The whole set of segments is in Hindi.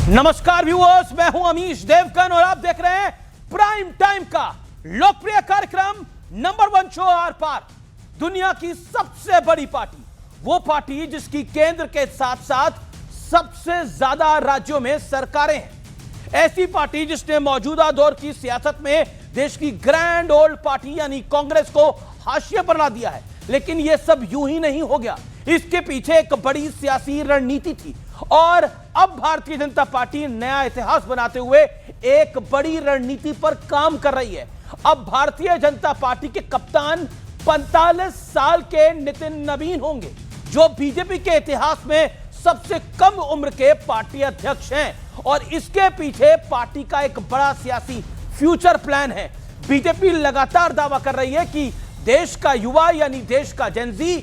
नमस्कार व्यूअर्स, मैं हूं अमीश देवगन और आप देख रहे हैं प्राइम टाइम का लोकप्रिय कार्यक्रम नंबर 1 शो आर पार। दुनिया की सबसे बड़ी पार्टी, वो पार्टी जिसकी केंद्र के साथ साथ सबसे ज्यादा राज्यों में सरकारें हैं, ऐसी पार्टी जिसने मौजूदा दौर की सियासत में देश की ग्रैंड ओल्ड पार्टी यानी कांग्रेस को हाशिए पर ला दिया है। लेकिन यह सब यूं ही नहीं हो गया, इसके पीछे एक बड़ी सियासी रणनीति थी और अब भारतीय जनता पार्टी नया इतिहास बनाते हुए एक बड़ी रणनीति पर काम कर रही है। अब भारतीय जनता पार्टी के कप्तान 45 साल के नितिन नवीन होंगे, जो बीजेपी के इतिहास में सबसे कम उम्र के पार्टी अध्यक्ष हैं और इसके पीछे पार्टी का एक बड़ा सियासी फ्यूचर प्लान है। बीजेपी लगातार दावा कर रही है कि देश का युवा यानी देश का जेनजी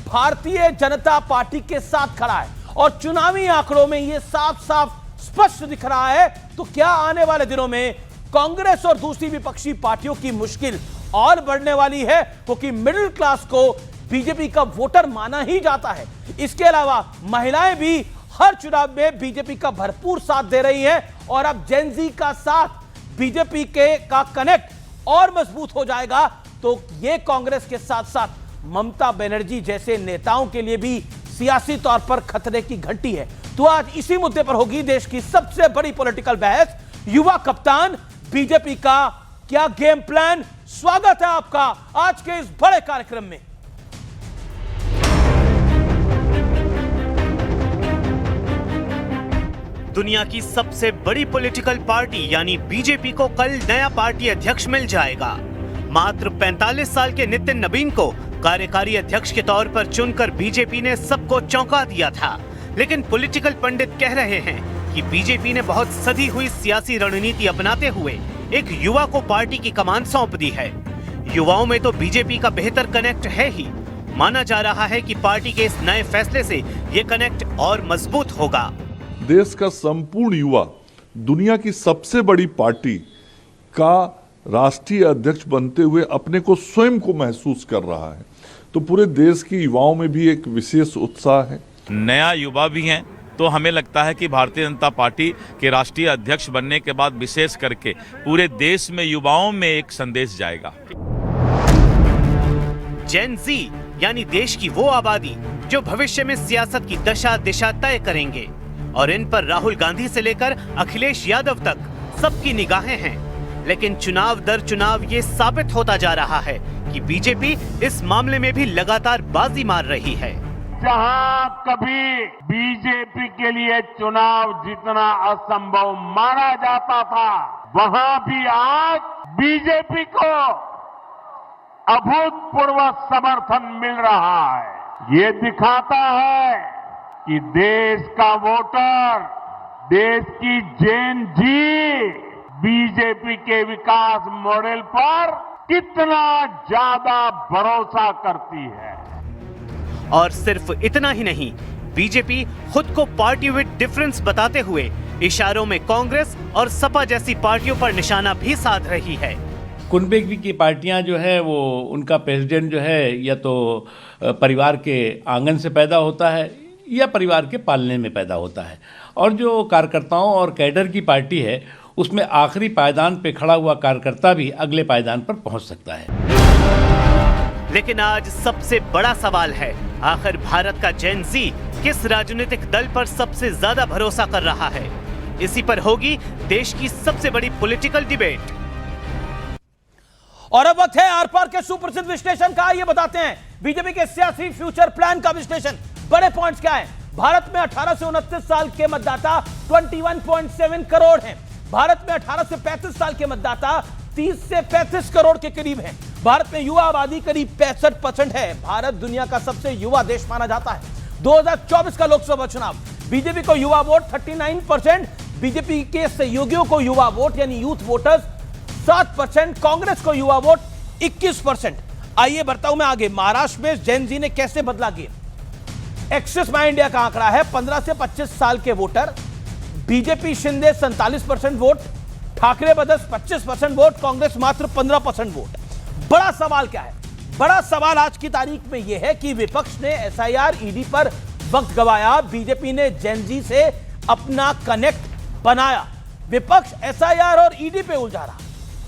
भारतीय जनता पार्टी के साथ खड़ा है और चुनावी आंकड़ों में यह साफ साफ स्पष्ट दिख रहा है। तो क्या आने वाले दिनों में कांग्रेस और दूसरी विपक्षी पार्टियों की मुश्किल और बढ़ने वाली है, क्योंकि मिडिल क्लास को बीजेपी का वोटर माना ही जाता है। इसके अलावा महिलाएं भी हर चुनाव में बीजेपी का भरपूर साथ दे रही हैं और अब जेनजी का साथ बीजेपी के का कनेक्ट और मजबूत हो जाएगा तो यह कांग्रेस के साथ साथ ममता बनर्जी जैसे नेताओं के लिए भी सियासी तौर पर खतरे की घंटी है। तो आज इसी मुद्दे पर होगी देश की सबसे बड़ी पॉलिटिकल बहस। युवा कप्तान बीजेपी का क्या गेम प्लान। स्वागत है आपका आज के इस बड़े कार्यक्रम में। दुनिया की सबसे बड़ी पॉलिटिकल पार्टी यानी बीजेपी को कल नया पार्टी अध्यक्ष मिल जाएगा। मात्र 45 साल के नितिन नवीन को कार्यकारी अध्यक्ष के तौर पर चुनकर बीजेपी ने सबको चौंका दिया था। लेकिन पॉलिटिकल पंडित कह रहे हैं कि बीजेपी ने बहुत सधी हुई सियासी रणनीति अपनाते हुए एक युवा को पार्टी की कमान सौंप दी है। युवाओं में तो बीजेपी का बेहतर कनेक्ट है ही। माना जा रहा है कि पार्टी के इस नए फैसले से ये कनेक्ट और मजबूत होगा। देश का संपूर्ण युवा दुनिया की सबसे बड़ी पार्टी का राष्ट्रीय अध्यक्ष बनते हुए अपने को स्वयं को महसूस कर रहा है, तो पूरे देश के युवाओं में भी एक विशेष उत्साह है। नया युवा भी हैं, तो हमें लगता है कि भारतीय जनता पार्टी के राष्ट्रीय अध्यक्ष बनने के बाद विशेष करके पूरे देश में युवाओं में एक संदेश जाएगा। जेन जी यानी देश की वो आबादी जो भविष्य में सियासत की दशा दिशा तय करेंगे और इन पर राहुल गांधी से लेकर अखिलेश यादव तक सबकी निगाहें हैं। लेकिन चुनाव दर चुनाव ये साबित होता जा रहा है कि बीजेपी इस मामले में भी लगातार बाजी मार रही है। जहां कभी बीजेपी के लिए चुनाव जीतना असंभव माना जाता था, वहां भी आज बीजेपी को अभूतपूर्व समर्थन मिल रहा है। ये दिखाता है कि देश का वोटर, देश की जेन जी बीजेपी के विकास मॉडल पर कितना ज्यादा भरोसा करती है। और सिर्फ इतना ही नहीं, बीजेपी खुद को पार्टी विद डिफरेंस बताते हुए इशारों में कांग्रेस और सपा जैसी पार्टियों पर निशाना भी साध रही है। कुनबे की पार्टियां जो है वो उनका प्रेसिडेंट जो है या तो परिवार के आंगन से पैदा होता है या परिवार के पालने में पैदा होता है, और जो कार्यकर्ताओं और कैडर की पार्टी है उसमें आखिरी पायदान पे खड़ा हुआ कार्यकर्ता भी अगले पायदान पर पहुंच सकता है। लेकिन आज सबसे बड़ा सवाल है, आखिर भारत का जेन जी किस राजनीतिक दल पर सबसे ज्यादा भरोसा कर रहा है? इसी पर होगी देश की सबसे बड़ी पॉलिटिकल डिबेट। और अब वक्त है आर पार के सुप्रसिद्ध विश्लेषण का। ये बताते हैं बीजेपी के सियासी फ्यूचर प्लान का विश्लेषण। बड़े पॉइंट्स क्या है? भारत में 18 से 29 साल के मतदाता 21.7 करोड़ हैं। भारत में 18 से 35 साल के मतदाता 30 से 35 करोड़ के करीब हैं। भारत में युवा आबादी करीब 65% है। भारत दुनिया का सबसे युवा देश माना जाता है। 2024 का लोकसभा चुनाव, बीजेपी को युवा वोट 39%, बीजेपी के सहयोगियों को युवा वोट यानी यूथ वोटर्स 7%, कांग्रेस को युवा वोट 21%। आइए बढ़ता हूं मैं आगे। महाराष्ट्र में जेन जी ने कैसे बदला गेम? एक्सिस माई इंडिया का आंकड़ा है 15 से 25 साल के voter, BJP Shinde 47% vote, Thackeray brothers 25% vote, Congress मात्र 15% वोट। बड़ा सवाल क्या है? बड़ा सवाल आज की तारीख में यह है कि विपक्ष ने एसआईआर ईडी पर वक्त गवाया, बीजेपी ने जेन जी से अपना कनेक्ट बनाया। विपक्ष एसआईआर और ईडी पे उलझा रहा,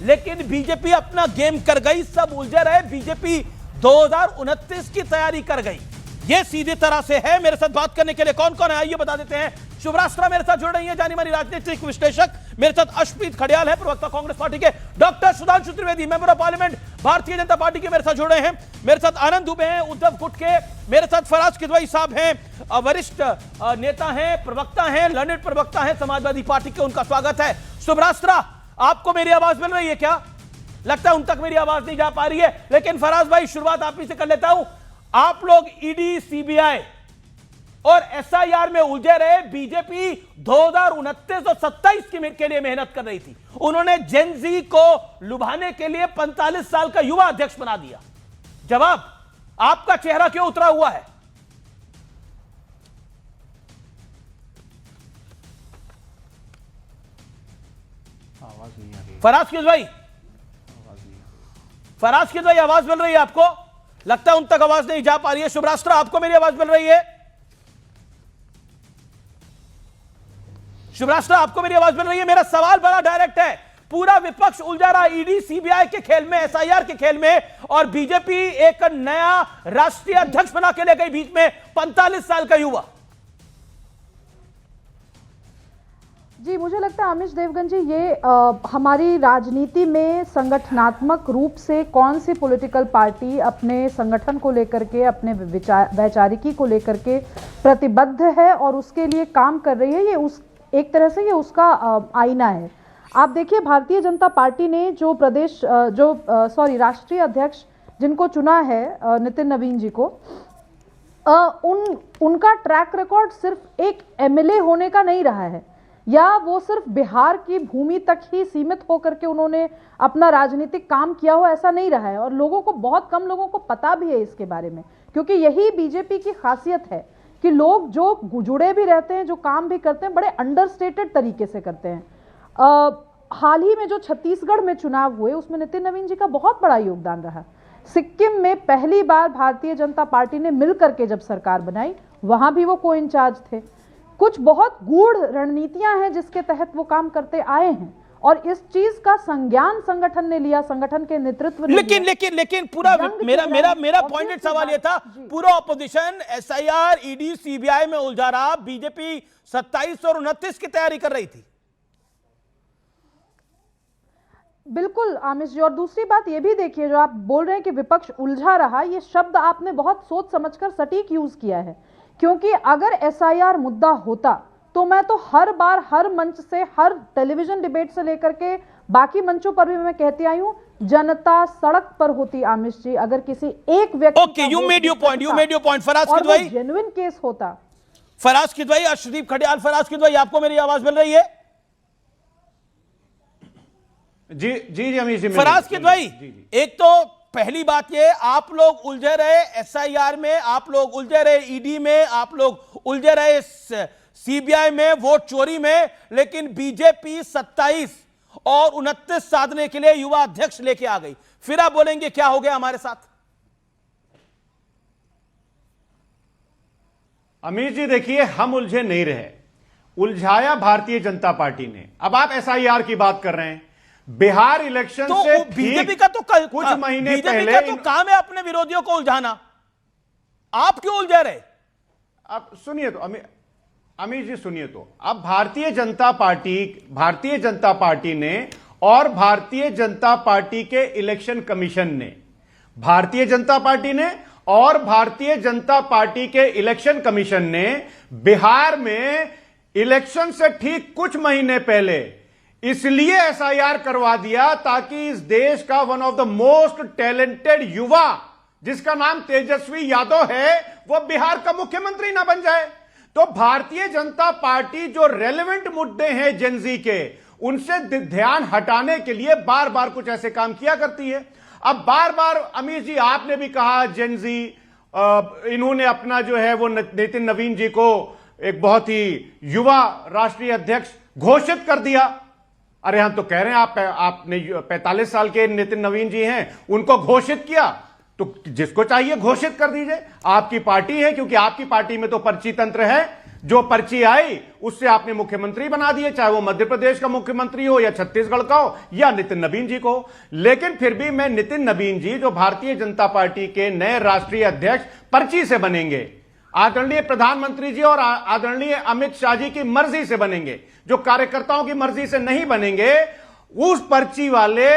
लेकिन बीजेपी अपना गेम कर गई। सब उलझे रहे, बीजेपी 2029 की तैयारी कर गई। ये सीधी तरह से है। मेरे साथ बात करने के लिए कौन कौन है आइए बता देते हैं। शुभराष्ट्रा मेरे साथ जुड़ रही है, जानी मानी राजनीतिक विश्लेषक। मेरे साथ अश्वनीत खडियाल है, प्रवक्ता कांग्रेस पार्टी के। Doctor Sudhanshu Trivedi, member of parliament Bharatiya Janata party के, मेरे साथ जुड़ रहे हैं। मेरे साथ आनंद दुबे हैं, उद्धव गुट के। मेरे साथ फराज किदवई साहब हैं, वरिष्ठ नेता हैं, प्रवक्ता हैं, लर्नेड प्रवक्ता हैं समाजवादी पार्टी के। उनका स्वागत है। शुभराष्ट्रा, आपको मेरी आवाज मिल रही है क्या? लगता है उन तक मेरी आवाज नहीं जा पा रही है, लेकिन फराज भाई शुरुआत आप ही से कर लेता हूं। आप लोग ईडी, सीबीआई और एसआईआर में उलझे रहे। बीजेपी 2029 और 27 के लिए मेहनत कर रही थी। उन्होंने जेनजी को लुभाने के लिए 45 साल का युवा अध्यक्ष बना दिया। जवाब, आपका चेहरा क्यों उतरा हुआ है? फराज किदवई, फराज किदवई, आवाज मिल रही है आपको? लगता है उन तक आवाज नहीं जा पा रही है। शुभराष्ट्र, आपको मेरी आवाज मिल रही है? शुभराष्ट्र, आपको मेरी आवाज मिल रही है? मेरा सवाल बड़ा डायरेक्ट है। पूरा विपक्ष उलझा रहा ईडी सीबीआई के खेल में, एसआईआर के खेल में, और बीजेपी एक नया राष्ट्रीय अध्यक्ष बना के ले गई बीच में 45 साल का युवा। जी, मुझे लगता है आमिश देवगन जी, ये हमारी राजनीति में संगठनात्मक रूप से कौन सी पॉलिटिकल पार्टी अपने संगठन को लेकर के, अपने वैचारिकी को लेकर के प्रतिबद्ध है और उसके लिए काम कर रही है, ये उस एक तरह से ये उसका आईना है। आप देखिए, भारतीय जनता पार्टी ने जो राष्ट्रीय अध्यक्ष जिनको चुना है, नितिन नवीन जी को, उनका ट्रैक रिकॉर्ड सिर्फ एक एमएलए होने का नहीं रहा है, या वो सिर्फ बिहार की भूमि तक ही सीमित होकर के उन्होंने अपना राजनीतिक काम किया हो, ऐसा नहीं रहा है। और लोगों को, बहुत कम लोगों को पता भी है इसके बारे में, क्योंकि यही बीजेपी की खासियत है कि लोग जो जुड़े भी रहते हैं, जो काम भी करते हैं, बड़े अंडरस्टेटेड तरीके से करते हैं। हाल ही में जो छत्तीसगढ़ में चुनाव हुए, उसमें नितिन नवीन जी का बहुत बड़ा योगदान रहा। सिक्किम में पहली बार भारतीय जनता पार्टी ने मिलकर के जब सरकार बनाई, वहां भी वो को इंचार्ज थे। कुछ बहुत गूढ़ रणनीतियां हैं जिसके तहत वो काम करते आए हैं, और इस चीज का संज्ञान संगठन ने लिया, संगठन के नेतृत्व ने लेकिन लेकिन लेकिन पूरा मेरा पॉइंटेड सवाल ये था, पूरा ऑपोजिशन एसआईआर, ईडी, सीबीआई में उलझा रहा, बीजेपी 27 और 29 की तैयारी कर रही थी। बिल्कुल आमिश जी, और दूसरी बात ये भी देखिए, जो आप बोल रहे हैं कि विपक्ष उलझा रहा, ये शब्द आपने बहुत सोच समझकर सटीक यूज किया है, क्योंकि अगर एसआईआर मुद्दा होता तो मैं तो हर बार, हर मंच से, हर टेलीविजन डिबेट से लेकर के बाकी मंचों पर भी मैं कहती आई हूं, जनता सड़क पर होती आमिश जी, अगर किसी एक व्यक्ति okay, you made your point. Faraz Kidwai, genuine case होता। फराज किदवई, अर्शदीप खडियाल। फराज किदवई, आपको मेरी आवाज मिल रही है? जी जी जी अमीश जी, फराज किदवई, एक तो पहली बात ये, आप लोग उलझे रहे एसआईआर में, आप लोग उलझे रहे ईडी में, आप लोग उलझे रहे सीबीआई में, वोट चोरी में, लेकिन बीजेपी 27 और 29 साधने के लिए युवा अध्यक्ष लेके आ गई। फिर आप बोलेंगे क्या हो गया हमारे साथ? अमीश जी देखिए, हम उलझे नहीं रहे, उलझाया भारतीय जनता पार्टी ने। अब आप एसआईआर की बात कर रहे हैं, बिहार इलेक्शन तो से बीजेपी का तो कल कुछ महीने बीजेपी पहले का तो काम है अपने विरोधियों को उलझाना। आप क्यों उलझा रहे? अब सुनिए तो अमीश जी सुनिए तो, अब भारतीय जनता पार्टी ने और भारतीय जनता पार्टी के इलेक्शन कमीशन ने, भारतीय जनता पार्टी ने और भारतीय जनता पार्टी के इलेक्शन कमीशन ने बिहार में इलेक्शन से ठीक कुछ महीने पहले इसलिए एसआईआर करवा दिया ताकि इस देश का one of the most talented युवा, जिसका नाम तेजस्वी यादव है, वह बिहार का मुख्यमंत्री ना बन जाए। तो भारतीय जनता पार्टी जो रेलेवेंट मुद्दे हैं जेनजी के, उनसे ध्यान हटाने के लिए बार बार कुछ ऐसे काम किया करती है। अब बार बार अमीश जी आपने भी कहा, जेनजी इन्होंने अपना जो है वो नितिन नवीन जी को एक बहुत ही युवा राष्ट्रीय अध्यक्ष घोषित कर दिया। अरे हम तो कह रहे हैं आपने 45 साल के नितिन नवीन जी हैं, उनको घोषित किया, तो जिसको चाहिए घोषित कर दीजिए। आपकी पार्टी है, क्योंकि आपकी पार्टी में तो पर्ची तंत्र है, जो पर्ची आई उससे आपने मुख्यमंत्री बना दिए, चाहे वो मध्य प्रदेश का मुख्यमंत्री हो या छत्तीसगढ़ का हो या नितिन नबीन जी को। लेकिन फिर भी मैं नितिन नबीन जी जो भारतीय जनता पार्टी के नए राष्ट्रीय अध्यक्ष पर्ची से बनेंगे, आदरणीय प्रधानमंत्री जी और आदरणीय अमित शाह जी की मर्जी से बनेंगे, जो कार्यकर्ताओं की मर्जी से नहीं बनेंगे, उस पर्ची वाले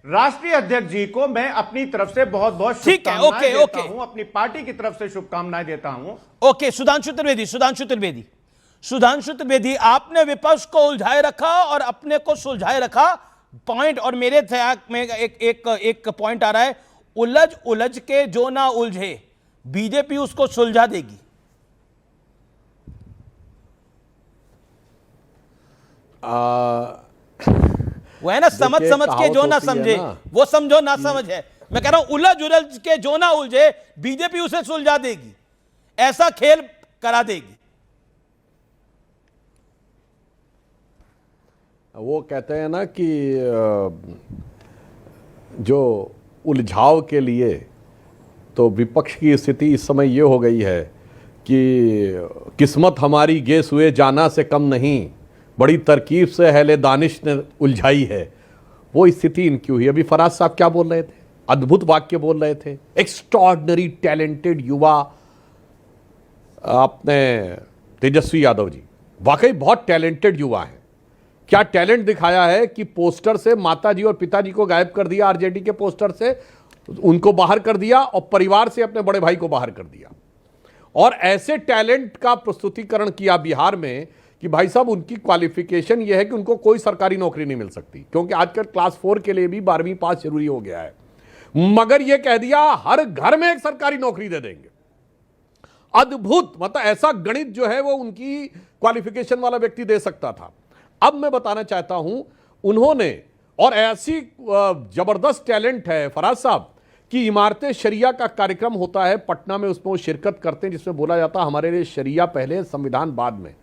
राष्ट्रीय अध्यक्ष जी को मैं अपनी तरफ से बहुत बहुत शुभकामनाएं देता हूं, अपनी पार्टी की तरफ से शुभकामनाएं देता हूं। ओके, सुधांशु त्रिवेदी, आपने विपक्ष को उलझाए रखा और अपने को सुलझाए रखा। पॉइंट और मेरे में एक पॉइंट आ रहा है, उलझ के जो ना उलझे बीजेपी उसको सुलझा देगी। वो है ना, समझ के जो ना समझे वो समझो ना समझ है। मैं कह रहा हूं उलझ के जो ना उलझे बीजेपी उसे सुलझा देगी, ऐसा खेल करा देगी। वो कहते हैं ना कि जो उलझाव के लिए, तो विपक्ष की स्थिति इस समय ये हो गई है कि किस्मत हमारी गेस हुए जाना से कम नहीं, बड़ी तरकीब से अहले दानिश ने उलझाई है। वो स्थिति इनकी हुई। अभी फराज साहब क्या बोल रहे थे, अद्भुत वाक्य बोल रहे थे, एक्स्ट्रॉर्डिनरी टैलेंटेड युवा अपने तेजस्वी यादव जी, वाकई बहुत टैलेंटेड युवा हैं। क्या टैलेंट दिखाया है कि पोस्टर से माताजी और पिताजी को गायब कर दिया, आरजेडी के पोस्टर से उनको बाहर कर दिया और परिवार से अपने बड़े भाई को बाहर कर दिया। और ऐसे टैलेंट का प्रस्तुतिकरण किया बिहार में कि भाई साहब उनकी क्वालिफिकेशन यह है कि उनको कोई सरकारी नौकरी नहीं मिल सकती, क्योंकि आजकल क्लास 4 के लिए भी 12वीं पास जरूरी हो गया है, मगर यह कह दिया हर घर में एक सरकारी नौकरी दे देंगे। अद्भुत, मतलब ऐसा गणित जो है वो उनकी क्वालिफिकेशन वाला व्यक्ति दे सकता था। अब मैं बताना चाहता हूं उन्होंने, और ऐसी जबरदस्त टैलेंट है फराज साहब कि इमारतें शरिया का कार्यक्रम होता है पटना में, उसमें वो शिरकत करते हैं जिसमें बोला जाता है हमारे लिए शरिया पहले संविधान बाद में,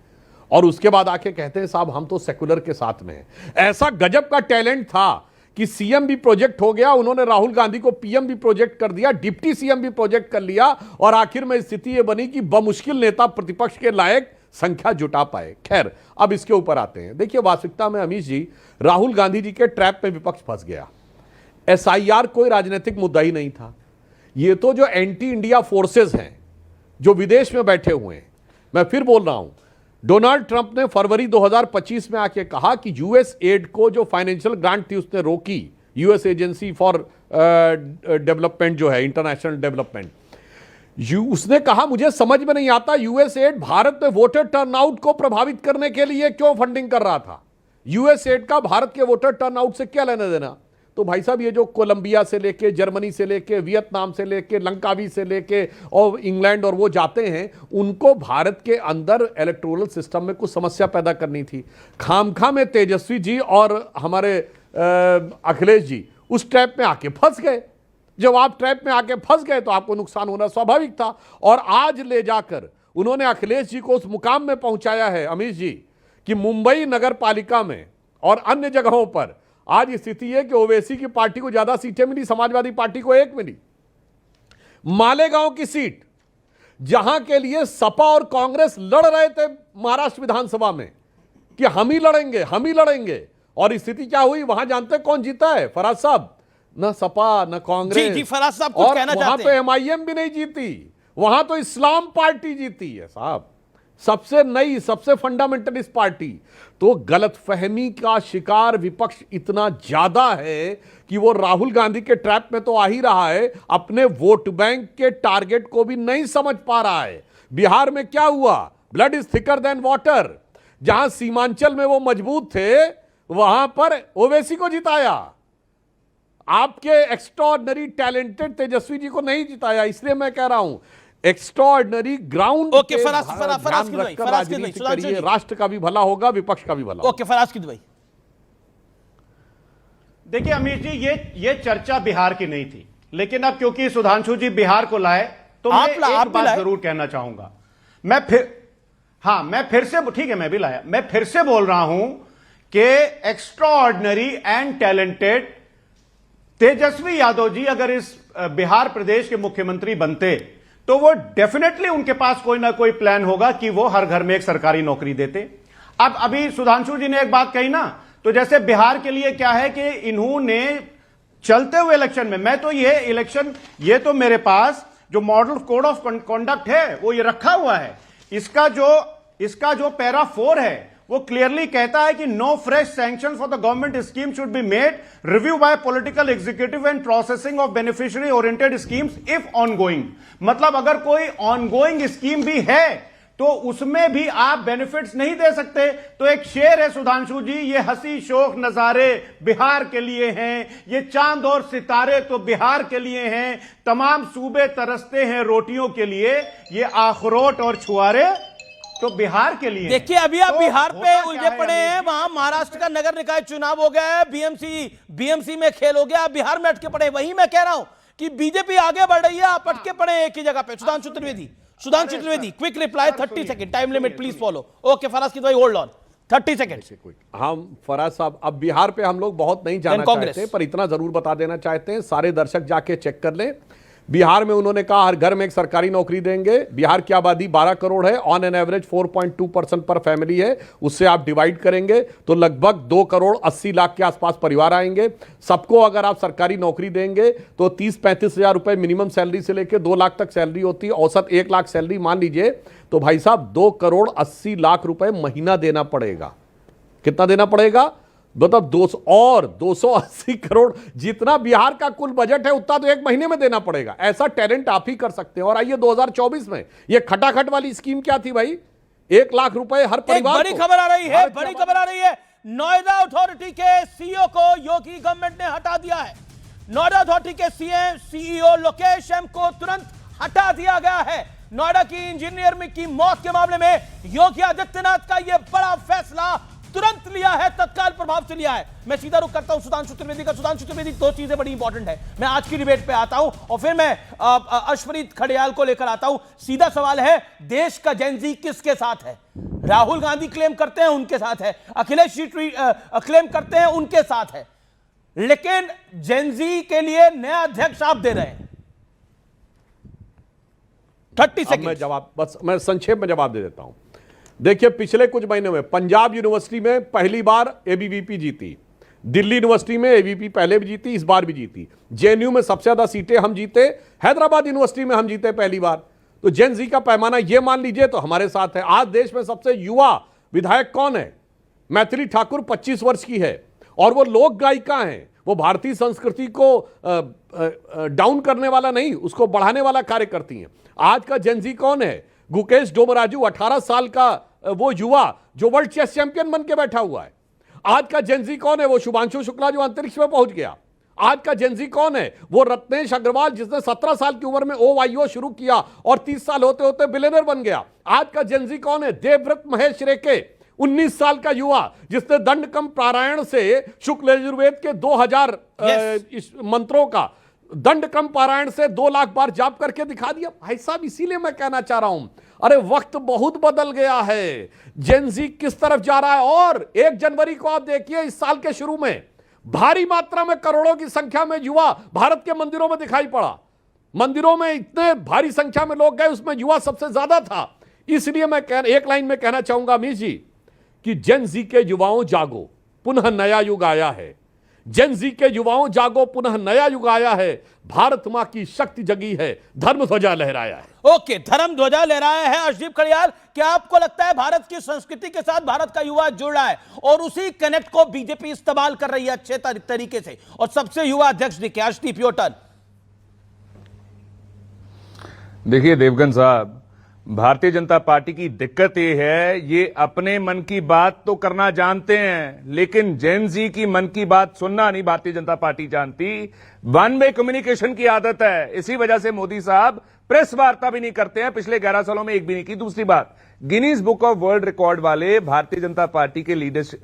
और उसके बाद आके कहते हैं साहब हम तो सेकुलर के साथ में हैं। ऐसा गजब का टैलेंट था कि सीएम भी प्रोजेक्ट हो गया, उन्होंने राहुल गांधी को पीएम भी प्रोजेक्ट कर दिया, डिप्टी सीएम भी प्रोजेक्ट कर लिया, और आखिर में स्थिति यह बनी कि बमुश्किल नेता प्रतिपक्ष के लायक संख्या जुटा पाए। खैर, अब इसके ऊपर आते हैं। देखिए, वास्तविकता में अमीश जी, राहुल गांधी जी के ट्रैप में विपक्ष फंस गया। एसआईआर कोई राजनीतिक मुद्दा ही नहीं था। ये तो जो एंटी इंडिया फोर्सेस हैं जो विदेश में बैठे हुए हैं, मैं फिर बोल रहा हूं, डोनाल्ड ट्रंप ने फरवरी 2025 में आके कहा कि यूएस एड को जो फाइनेंशियल ग्रांट थी उसने रोकी, यूएस एजेंसी फॉर डेवलपमेंट जो है, इंटरनेशनल डेवलपमेंट, उसने कहा मुझे समझ में नहीं आता यूएस एड भारत में वोटर टर्नआउट को प्रभावित करने के लिए क्यों फंडिंग कर रहा था। यूएस एड का भारत के वोटर टर्नआउट से क्या लेना देना। तो भाई साहब, ये जो कोलंबिया से लेके, जर्मनी से लेके, वियतनाम से लेके, लंकावी से लेके और इंग्लैंड और वो जाते हैं, उनको भारत के अंदर इलेक्टोरल सिस्टम में कुछ समस्या पैदा करनी थी। खामखा में तेजस्वी जी और हमारे अखिलेश जी उस ट्रैप में आके फंस गए। जब आप ट्रैप में आके फंस गए तो आपको नुकसान होना स्वाभाविक था, और आज ले जाकर उन्होंने अखिलेश जी को उस मुकाम में पहुंचाया है अमीश जी कि मुंबई नगर पालिका में और अन्य जगहों पर आज स्थिति है कि ओवैसी की पार्टी को ज्यादा सीटें मिली, समाजवादी पार्टी को 1 मिली। मालेगांव की सीट जहां के लिए सपा और कांग्रेस लड़ रहे थे महाराष्ट्र विधानसभा में कि हम ही लड़ेंगे, और स्थिति क्या हुई वहां जानते कौन जीता है फराज साहब? न सपा न कांग्रेस। जी फराज साहब कुछ कहना चाहते हैं। वहां तो एमआईएम भी नहीं जीती, वहां तो इस्लाम पार्टी जीती है साहब, सबसे नई, सबसे फंडामेंटलिस्ट पार्टी। तो गलतफहमी का शिकार विपक्ष इतना ज्यादा है कि वो राहुल गांधी के ट्रैप में तो आ ही रहा है, अपने वोट बैंक के टारगेट को भी नहीं समझ पा रहा है। बिहार में क्या हुआ? Blood is thicker than water. जहां सीमांचल में वो मजबूत थे वहां पर ओवैसी को जिताया, आपके एक्स्ट्राऑर्डिनरी टैलेंटेड तेजस्वी जी को नहीं जिताया। इसलिए मैं कह रहा हूं एक्स्ट्राऑर्डिनरी ग्राउंड। ओके, फराज की राष्ट्र का भी भला होगा, विपक्ष का भी भला। ओके, फराज की दुबई। देखिए अमीर जी, ये चर्चा बिहार की नहीं थी, लेकिन अब क्योंकि सुधांशु जी बिहार को लाए तो मैं एक बात जरूर कहना चाहूंगा। मैं फिर से, ठीक है मैं भी लाया, मैं फिर से बोल रहा हूं कि extraordinary and talented Tejashwi Yadav ji अगर इस बिहार प्रदेश के मुख्यमंत्री बनते तो वो डेफिनेटली उनके पास कोई ना कोई प्लान होगा कि वो हर घर में एक सरकारी नौकरी देते। अब अभी सुधांशु जी ने एक बात कही ना, तो जैसे बिहार के लिए क्या है कि इन्होंने चलते हुए इलेक्शन में, मैं तो ये इलेक्शन, ये तो मेरे पास जो मॉडल कोड ऑफ कंडक्ट है वो ये रखा हुआ है, इसका जो पैरा 4 है वो क्लियरली कहता है कि no fresh sanction for the government scheme should be made, review by political executive and processing of beneficiary oriented schemes if ongoing. मतलब अगर कोई ऑनगोइंग स्कीम भी है तो उसमें भी आप बेनिफिट्स नहीं दे सकते। तो एक शेर है सुधांशु जी, ये हंसी शोक नजारे बिहार के लिए हैं, ये चांद और सितारे तो बिहार के लिए हैं, तमाम सूबे तरसते हैं रोटियों के लिए, ये अखरोट और छुआरे तो बिहार के लिए। देखिए अभी आप बिहार पे उलझे पड़े हैं, वहां महाराष्ट्र का नगर निकाय चुनाव हो गया है, बीएमसी में खेल हो गया, आप बिहार में अटके पड़े। वही मैं कह रहा हूं कि बीजेपी आगे बढ़ रही है, आप अटके पड़े हैं एक ही जगह पे। Sudhanshu Trivedi quick reply, 30 second time limit please follow. Okay Faraz की भाई होल्ड ऑन 30 सेकंड। हम फराज साहब अब बिहार पे हम लोग बहुत नहीं जाना चाहते, पर इतना जरूर बता देना चाहते हैं, सारे दर्शक जाके चेक कर लें। बिहार में उन्होंने कहा हर घर में एक सरकारी नौकरी देंगे। बिहार की आबादी 12 करोड़ है, ऑन एन एवरेज 4.2% पर फैमिली है, उससे आप डिवाइड करेंगे तो लगभग 2 करोड़ 80 लाख के आसपास परिवार आएंगे। सबको अगर आप सरकारी नौकरी देंगे तो 30-35 हजार रुपए मिनिमम सैलरी से लेकर 2 लाख तक सैलरी होती है, औसत 1 लाख सैलरी मान लीजिए, तो भाई साहब 2 करोड़ 80 लाख रुपए महीना देना पड़ेगा। कितना देना पड़ेगा? मतलब 280 करोड़ जितना बिहार का कुल बजट है उतना तो एक महीने में देना पड़ेगा। ऐसा टैलेंट आप ही कर सकते हैं। और आइए 2024 में ये खटाखट वाली स्कीम क्या थी भाई? 1 लाख रुपए हर परिवार। बड़ी खबर आ रही है, बड़ी खबर आ रही है। नोएडा अथॉरिटी के सीईओ को योगी गवर्नमेंट ने हटा दिया है। नोएडा अथॉरिटी के सीईओ लोकेश एम को तुरंत हटा दिया गया है। नोएडा की इंजीनियर की मौत के मामले में योगी आदित्यनाथ का यह बड़ा फैसला तुरंत लिया है, तत्काल प्रभाव से लिया है। मैं सीधा रुख करता हूं सुधांशु त्रिवेदी का। सुधांशु त्रिवेदी, 2 चीजें बड़ी इंपॉर्टेंट है। मैं आज की डिबेट पे आता हूं और फिर मैं अश्वनीत खड़ियाल को लेकर आता हूं। सीधा सवाल है, देश का जेनजी किसके साथ है? राहुल गांधी क्लेम करते हैं उनके साथ है, अखिलेश जी क्लेम करते हैं उनके साथ है, लेकिन जेनजी के लिए नया अध्यक्ष आप दे रहे हैं। 30 सेकंड। मैं संक्षेप में जवाब दे देता हूं। देखिए पिछले कुछ महीनों में पंजाब यूनिवर्सिटी में पहली बार एबीवीपी जीती, दिल्ली यूनिवर्सिटी में एबीवीपी पहले भी जीती, इस बार भी जीती, जेएनयू में सबसे ज्यादा सीटें हम जीते, हैदराबाद यूनिवर्सिटी में हम जीते पहली बार। तो जेन जी का पैमाना ये मान लीजिए तो हमारे साथ है। आज देश में सबसे युवा विधायक कौन है? मैथिली ठाकुर 25 वर्ष की है और वो लोक गायिका हैं। वो भारतीय संस्कृति को डाउन करने वाला नहीं, उसको बढ़ाने वाला कार्य करती हैं। आज का जेन जी कौन है? गुकेश डोमराजू 18 साल का वो युवा जो वर्ल्ड चेस चैंपियन बन के बैठा हुआ है। आज का जेनजी कौन है? वो शुभांशु शुक्ला जो अंतरिक्ष में पहुंच गया। आज का जेनजी कौन है? वो रत्नेश अग्रवाल जिसने 17 साल की उम्र में OYO शुरू किया और 30 साल होते होते बिलियनर बन गया। आज का जेनजी कौन है? देवव्रत महेश रेके, 19 साल का युवा जिसने दंडकम पारायण से शुक्ल यजुर्वेद के 2000 मंत्रों का दंडकम पारायण से 2 लाख बार जाप करके दिखा दिया। भाई साहब इसीलिए मैं कहना चाह रहा हूं, अरे वक्त बहुत बदल गया है, जेनजी किस तरफ जा रहा है। और 1 जनवरी को आप देखिए इस साल के शुरू में भारी मात्रा में करोड़ों की संख्या में युवा भारत के मंदिरों में दिखाई पड़ा। मंदिरों में इतने भारी संख्या में लोग गए, उसमें युवा सबसे ज्यादा था। इसलिए मैं एक लाइन में कहना चाहूंगा अमीश जी कि जेनजी के युवाओं जागो, पुनः नया युग आया है। जेनजी के युवाओं जागो, पुनः नया युग आया है। भारत मां की शक्ति जगी है, धर्म ध्वजा लहराया है। ओके, धर्म ध्वजा लहराया है। अर्शदीप खड़ियाल, क्या आपको लगता है भारत की संस्कृति के साथ भारत का युवा जुड़ रहा है और उसी कनेक्ट को बीजेपी इस्तेमाल कर रही है अच्छे तरीके से और सबसे युवा अध्यक्ष दिखे? Arshdeep your turn. देखिए देवगन साहब, भारतीय जनता पार्टी की दिक्कत ये है, ये अपने मन की बात तो करना जानते हैं, लेकिन जेन जी की मन की बात सुनना नहीं भारतीय जनता पार्टी जानती। वन वे कम्युनिकेशन की आदत है। इसी वजह से मोदी साहब प्रेस वार्ता भी नहीं करते हैं, पिछले 11 सालों में एक भी नहीं की। दूसरी बात, Guinness book of world record वाले भारतीय जनता पार्टी के लीडर्स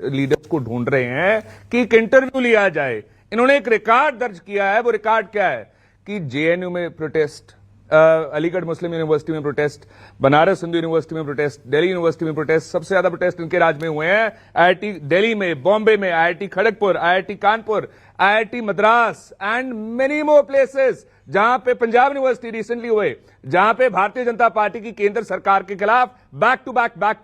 को ढूंढ रहे हैं कि एक इंटरव्यू लिया जाए। इन्होंने एक रिकॉर्ड दर्ज किया है। वो रिकॉर्ड क्या है कि जेएनयू में प्रोटेस्ट, अलीगढ़ मुस्लिम यूनिवर्सिटी में प्रोटेस्ट, बनारस हिंदू यूनिवर्सिटी में प्रोटेस्ट, दिल्ली यूनिवर्सिटी में प्रोटेस्ट, सबसे ज्यादा प्रोटेस्ट इनके राज्य में हुए हैं। आईआईटी दिल्ली में, बॉम्बे में, IIT Kharagpur, IIT Kanpur, IIT Madras and many more places, जहां पे पंजाब यूनिवर्सिटी रिसेंटली हुए, जहां पे भारतीय जनता पार्टी की केंद्र सरकार के खिलाफ बैक टू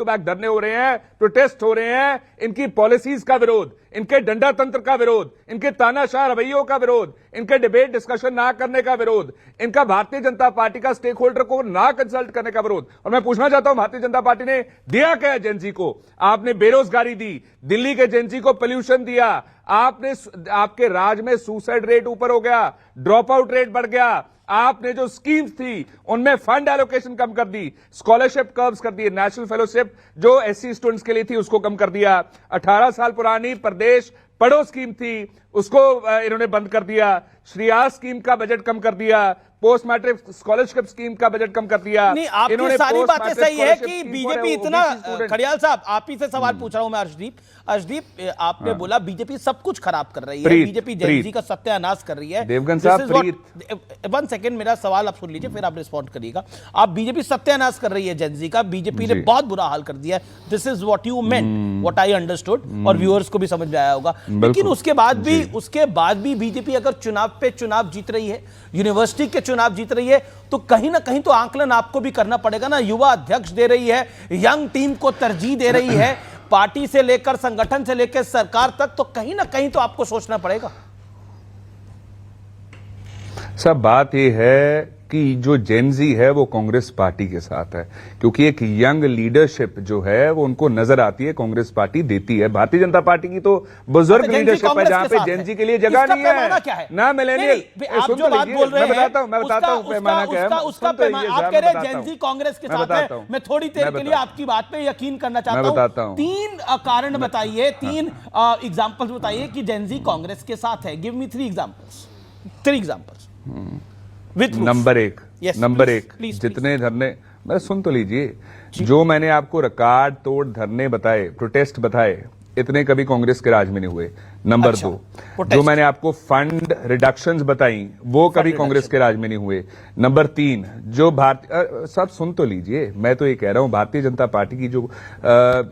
बैक धरने हो रहे हैं, प्रोटेस्ट हो रहे हैं, इनकी पॉलिसीज का विरोध, इनके डंडा तंत्र का विरोध, इनके तानाशाह रवैयों का विरोध, इनके डिबेट डिस्कशन ना करने का विरोध, इनका भारतीय जनता पार्टी का स्टेक होल्डर को ना कंसल्ट करने का विरोध। और मैं पूछना चाहता हूं, भारतीय जनता पार्टी ने दिया क्या जेनजी को? आपने बेरोजगारी दी, दिल्ली के जेनजी को पोल्यूशन दिया, आपने, आपके राज में सुसाइड रेट ऊपर हो गया, ड्रॉप आउट रेट बढ़ गया, आपने जो स्कीम्स थी उनमें फंड एलोकेशन कम कर दी, स्कॉलरशिप कर्व्स कर दिए, नेशनल फेलोशिप जो एससी स्टूडेंट्स के लिए थी उसको कम कर दिया, 18 साल पुरानी प्रदेश पढ़ो स्कीम थी उसको इन्होंने बंद कर दिया, श्रीयास स्कीम का बजट कम कर दिया, पोस्ट मैट्रिक स्कॉलरशिप स्कीम का बजट कम कर दिया। नहीं, आपकी सारी बातें सही है कि बीजेपी इतना, खड़ियाल साहब आप ही से सवाल पूछ रहा हूं मैं। अर्शदीप आपने बोला बीजेपी सब कुछ खराब कर रही है, बीजेपी जेनजी का सत्यानाश कर रही है। देवगन साहब, 1 सेकंड मेरा सवाल आप सुन लीजिए फिर आप रिस्पॉन्ड करिएगा। आप बीजेपी सत्यानाश कर रही है जेनजी का, बीजेपी ने बहुत बुरा हाल कर दिया है। This is what you meant, what I understood, और व्यूअर्स को भी समझ में आया होगा। लेकिन उसके बाद भी बीजेपी अगर चुनाव पे चुनाव जीत रही है, यूनिवर्सिटी के चुनाव जीत रही है, तो कहीं ना कहीं तो आंकलन आपको भी करना पड़ेगा ना। युवा अध्यक्ष दे रही है, यंग टीम को तरजीह दे रही है, पार्टी से लेकर संगठन से लेकर सरकार तक, तो कहीं ना कहीं तो आपको सोचना पड़ेगा। सब बात यह है कि जो जेनजी है वो कांग्रेस पार्टी के साथ है, क्योंकि एक यंग लीडरशिप जो है वो उनको नजर आती है, कांग्रेस पार्टी देती है। भारतीय जनता पार्टी की तो बुजुर्ग लीडरशिप है जहां पे जेनजी के लिए जगह नहीं है ना मिलेनियल। आप जो बात बोल रहे हैं मैं बताता हूं पैमाना क्या है। उसका पैमाना आप कह रहे हैं जेनजी कांग्रेस के साथ है। मैं थोड़ी देर के लिए आपकी बात पे यकीन करना चाहता हूं। 3 कारण बताइए, 3 एग्जांपल्स बताइए कि जेनजी कांग्रेस के साथ है। Give me 3 examples, 3 examples. Number एक, जितने धरने, मैं सुन तो लीजिए, जो मैंने आपको रिकॉर्ड तोड़ धरने बताए, प्रोटेस्ट बताए, इतने कभी कांग्रेस के राज में नहीं हुए। नंबर 2, जो मैंने आपको फंड रिडक्शंस बताई वो कभी कांग्रेस के राज में नहीं हुए। नंबर 3, जो भारतीय, सब सुन तो लीजिए, मैं तो ये कह रहा हूं भारतीय जनता पार्टी की जो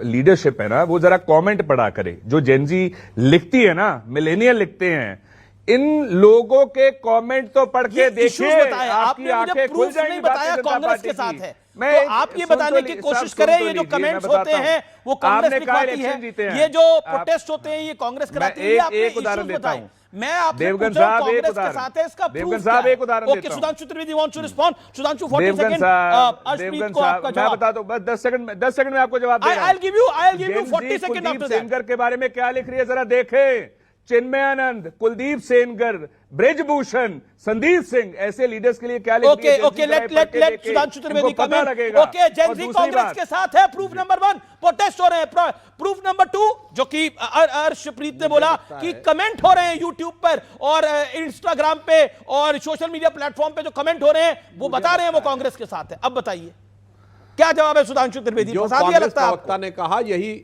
लीडरशिप है ना, वो जरा कमेंट पढ़ा करे। जो जेनजी लिखती है ना, मिलेनियल लिखते हैं, इन लोगों के कमेंट तो पढ़ के देखिए, आपकी आंखें खुल जाएंगी। बताया कांग्रेस के साथ है, तो आप ये बताने की कोशिश करें ये जो कमेंट्स होते हैं वो कांग्रेस लिखवाती है, ये जो प्रोटेस्ट होते हैं ये कांग्रेस कराती है। एक उदाहरण देता हूं मैं आपसे पूछ रहा हूं कांग्रेस के साथ है, इसका प्रूफ क्या है? एक उदाहरण देता हूं। Okay, Sudhanshu Trivedi wants to respond. Sudhanshu 40 second, Arshpreet को आपका जवाब। मैं बताता हूं, बस 10 सेकंड में आपको जवाब दे रहा हूं। I'll give you 40 second after that. Sengar के बारे में क्या लिख रही है जरा देखें। चिन्मयानंद, कुलदीप सेनगर, ब्रिजभूषण, संदीप सिंह, ऐसे लीडर्स के लिए क्या लिख रही है? Okay, let Sudhanshu Trivedi comment. Okay, gen Z Congress के साथ है, प्रूफ नंबर 1 प्रोटेस्ट हो रहे हैं। प्रूफ नंबर 2 जो कि अर्शप्रीत ने बोला कि कमेंट हो रहे हैं यूट्यूब पर और इंस्टाग्राम पे और सोशल मीडिया प्लेटफॉर्म पे जो कमेंट हो रहे हैं वो बता रहे हैं वो कांग्रेस के साथ है। अब बताइए क्या जवाब है सुधांशु त्रिवेदी? फंसा दिया लगता है प्रवक्ता ने कहा, यही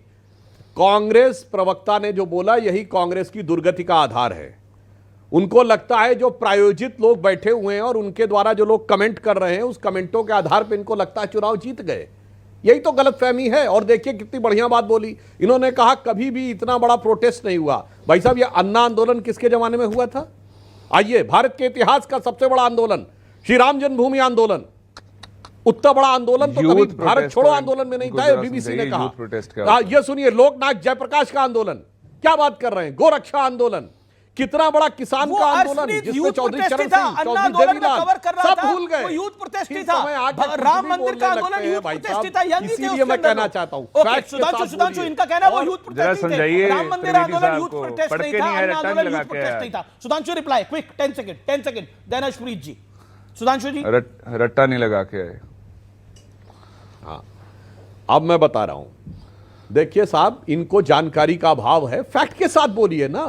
कांग्रेस प्रवक्ता ने जो बोला यही कांग्रेस की दुर्गति का आधार है। उनको लगता है जो प्रायोजित लोग बैठे हुए हैं और उनके द्वारा जो लोग कमेंट कर रहे हैं उस कमेंटों के आधार पर इनको लगता है चुनाव जीत गए। यही तो गलतफहमी है। और देखिए कितनी बढ़िया बात बोली इन्होंने, कहा कभी भी इतना बड़ा प्रोटेस्ट नहीं हुआ। भाई साहब, ये अन्ना आंदोलन किसके जमाने में हुआ था? आइए, भारत के इतिहास का सबसे बड़ा आंदोलन, श्री राम जन्मभूमि आंदोलन, उतना बड़ा आंदोलन तो कभी भारत छोड़ो आंदोलन में नहीं था, बीबीसी ने कहा। ये सुनिए, लोकनायक जयप्रकाश का आंदोलन, क्या बात कर रहे हैं, गोरक्षा आंदोलन, कितना बड़ा किसान का आंदोलन जिसमें चौधरी चरण सिंह, चौधरी देवीलाल सब भूल गए। यूथ प्रोटेस्ट ही था, राम मंदिर का आंदोलन यूथ प्रोटेस्ट ही था। इसीलिए मैं कहना चाहता हूं, सुधांशु इनका कहना है वो यूथ प्रोटेस्ट ही थे, राम मंदिर आंदोलन यूथ प्रोटेस्ट नहीं था, आंदोलन यूथ प्रोटेस्ट नहीं था। Sudhanshu reply quick, 10 second, then Arshpreet ji. Sudhanshu ji, रट्टा नहीं लगा के आए। हाँ, अब मैं बता रहा हूं, देखिए साहब, इनको जानकारी का अभाव है, फैक्ट के साथ बोलिए ना,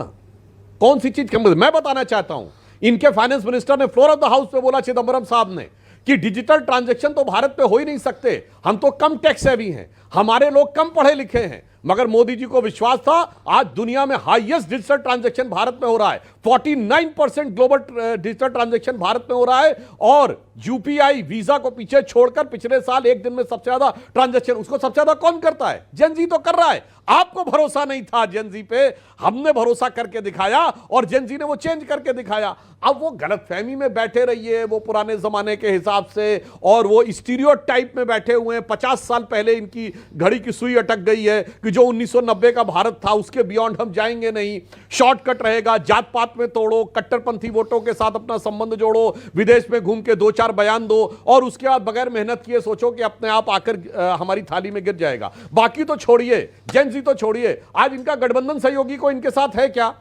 कौन सी चीज मैं बताना चाहता हूं। इनके फाइनेंस मिनिस्टर ने फ्लोर ऑफ द हाउस पे बोला, चिदंबरम साहब ने, कि डिजिटल ट्रांजैक्शन तो भारत पे हो ही नहीं सकते, हम तो कम टैक्स सेवी हैं, हमारे लोग कम पढ़े लिखे हैं। मगर मोदी जी को विश्वास था, आज दुनिया में हाईएस्ट डिजिटल ट्रांजैक्शन भारत में हो रहा है, 49% ग्लोबल डिजिटल ट्रांजैक्शन भारत में हो रहा है। और यूपीआई वीजा को पीछे छोड़कर पिछले साल एक दिन में सबसे ज्यादा ट्रांजैक्शन, उसको सबसे ज्यादा कौन करता है? जेन जी तो कर रहा है। आपको भरोसा नहीं था जेन जी पे, हमने भरोसा करके दिखाया और जेन जी ने वो चेंज करके दिखाया। अब वो गलतफहमी में बैठे रहिए, वो पुराने जमाने के हिसाब से, और वो स्टीरियोटाइप में बैठे हुए हैं। 50 साल पहले इनकी घड़ी की सुई अटक गई है कि जो 1990 का भारत था उसके बियॉन्ड हम जाएंगे नहीं, शॉर्टकट रहेगा, जात पात में तोड़ो, कट्टरपंथी वोटों के साथ अपना संबंध जोड़ो, विदेश में घूम के 2-4 बयान दो और उसके बाद बगैर मेहनत किए सोचो कि अपने आप आकर हमारी थाली में गिर जाएगा। बाकी तो छोड़िए, जेन जी तो छोड़िए, आज इनका गठबंधन सहयोगी को इनके साथ है क्या?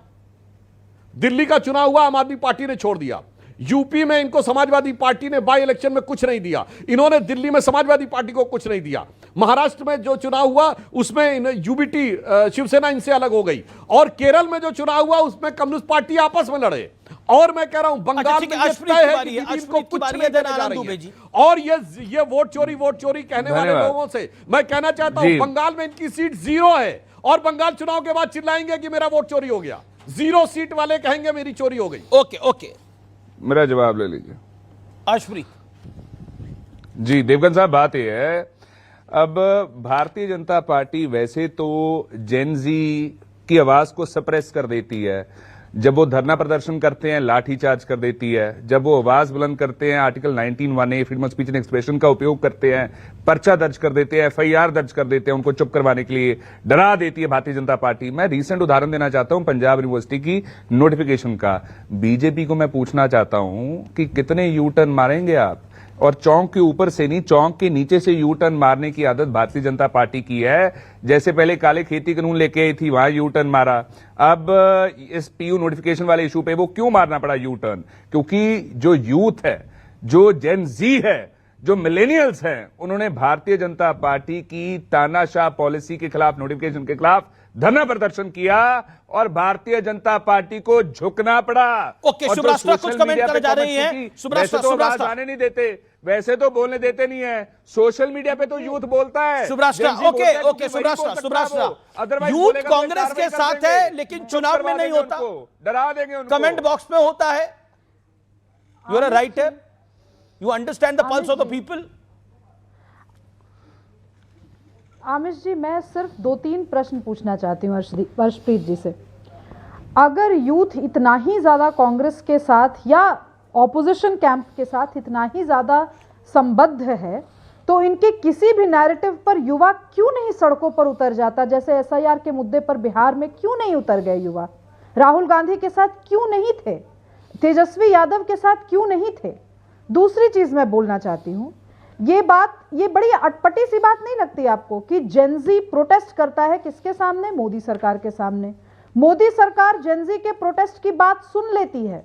दिल्ली का चुनाव हुआ, आम आदमी पार्टी ने छोड़ दिया। यूपी में इनको समाजवादी पार्टी ने बाई इलेक्शन में कुछ नहीं दिया, इन्होंने दिल्ली में समाजवादी पार्टी को कुछ नहीं दिया। महाराष्ट्र में जो चुनाव हुआ उसमें यूबीटी शिवसेना इनसे अलग हो गई, और केरल में जो चुनाव हुआ उसमें कम्युनिस्ट पार्टी आपस में लड़े। और मैं कह रहा हूं बंगाल में ये तय है कि इनको कुछ नहीं देने जा रही है। और ये वोट चोरी कहने वाले लोगों से मैं कहना चाहता हूं, बंगाल में इनकी सीट 0 है और बंगाल चुनाव के बाद चिल्लाएंगे कि मेरा वोट चोरी हो गया। 0 सीट वाले कहेंगे मेरी चोरी हो गई। ओके, मेरा जवाब ले लीजिए। अर्शप्रीत जी, देवगन साहब, बात यह है, अब भारतीय जनता पार्टी वैसे तो जेन जी की आवाज को सप्रेस कर देती है। जब वो धरना प्रदर्शन करते हैं लाठीचार्ज कर देती है, जब वो आवाज बुलंद करते हैं article 19(1)(a) freedom of speech and expression का उपयोग करते हैं, पर्चा दर्ज कर देते हैं, FIR दर्ज कर देते हैं, उनको चुप करवाने के लिए डरा देती है भारतीय जनता पार्टी। मैं रीसेंट उदाहरण देना चाहता हूं पंजाब यूनिवर्सिटी की नोटिफिकेशन का। बीजेपी को मैं पूछना चाहता हूं कि कितने यू टर्न मारेंगे आप? और चौक के ऊपर से नहीं, चौक के नीचे से यू टर्न मारने की आदत भारतीय जनता पार्टी की है। जैसे पहले काले खेती कानून लेके आई थी, वहां यू टर्न मारा। अब इस PU नोटिफिकेशन वाले इशू पे वो क्यों मारना पड़ा यू टर्न? क्योंकि जो यूथ है, जो जेन जी है, जो मिलेनियल्स हैं, उन्होंने भारतीय जनता पार्टी की तानाशाह पॉलिसी के खिलाफ, नोटिफिकेशन के खिलाफ धरना प्रदर्शन किया और भारतीय जनता पार्टी को झुकना पड़ा। ओके, सुब्रास्ट्रा कुछ कमेंट करने जा रही हैं। वैसे तो आवाज आने नहीं देते, वैसे तो बोलने देते नहीं है, सोशल मीडिया पे तो यूथ बोलता है। सुब्रास्ट्रा ओके, सुब्रास्ट्रा यूथ कांग्रेस के साथ है लेकिन चुनाव में नहीं होता, डरा देंगे उनको। कमेंट बॉक्स में होता है। यू आर राइट है, you understand the pulse of the people. Amish ji, मैं सिर्फ 2-3 प्रश्न पूछना चाहती हूँ अर्शप्रीत जी से। अगर यूथ इतना ही ज़्यादा कांग्रेस के साथ या ऑपोजिशन कैंप के साथ इतना ही ज़्यादा संबद्ध है, तो इनके किसी भी नैरेटिव पर युवा क्यों नहीं सड़कों पर उतर जाता? जैसे SIR के मुद्दे पर बिहार में क्यों नहीं उतर गए युवा? राहुल गांधी के साथ क्यों नहीं थे? तेजस्वी यादव के साथ क्यों नहीं थे? दूसरी चीज़ मैं बोलना चाहती हूँ, ये बड़ी अटपटी सी बात नहीं लगती आपको कि जेन जी प्रोटेस्ट करता है किसके सामने? मोदी सरकार के सामने। मोदी सरकार जेन जी के प्रोटेस्ट की बात सुन लेती है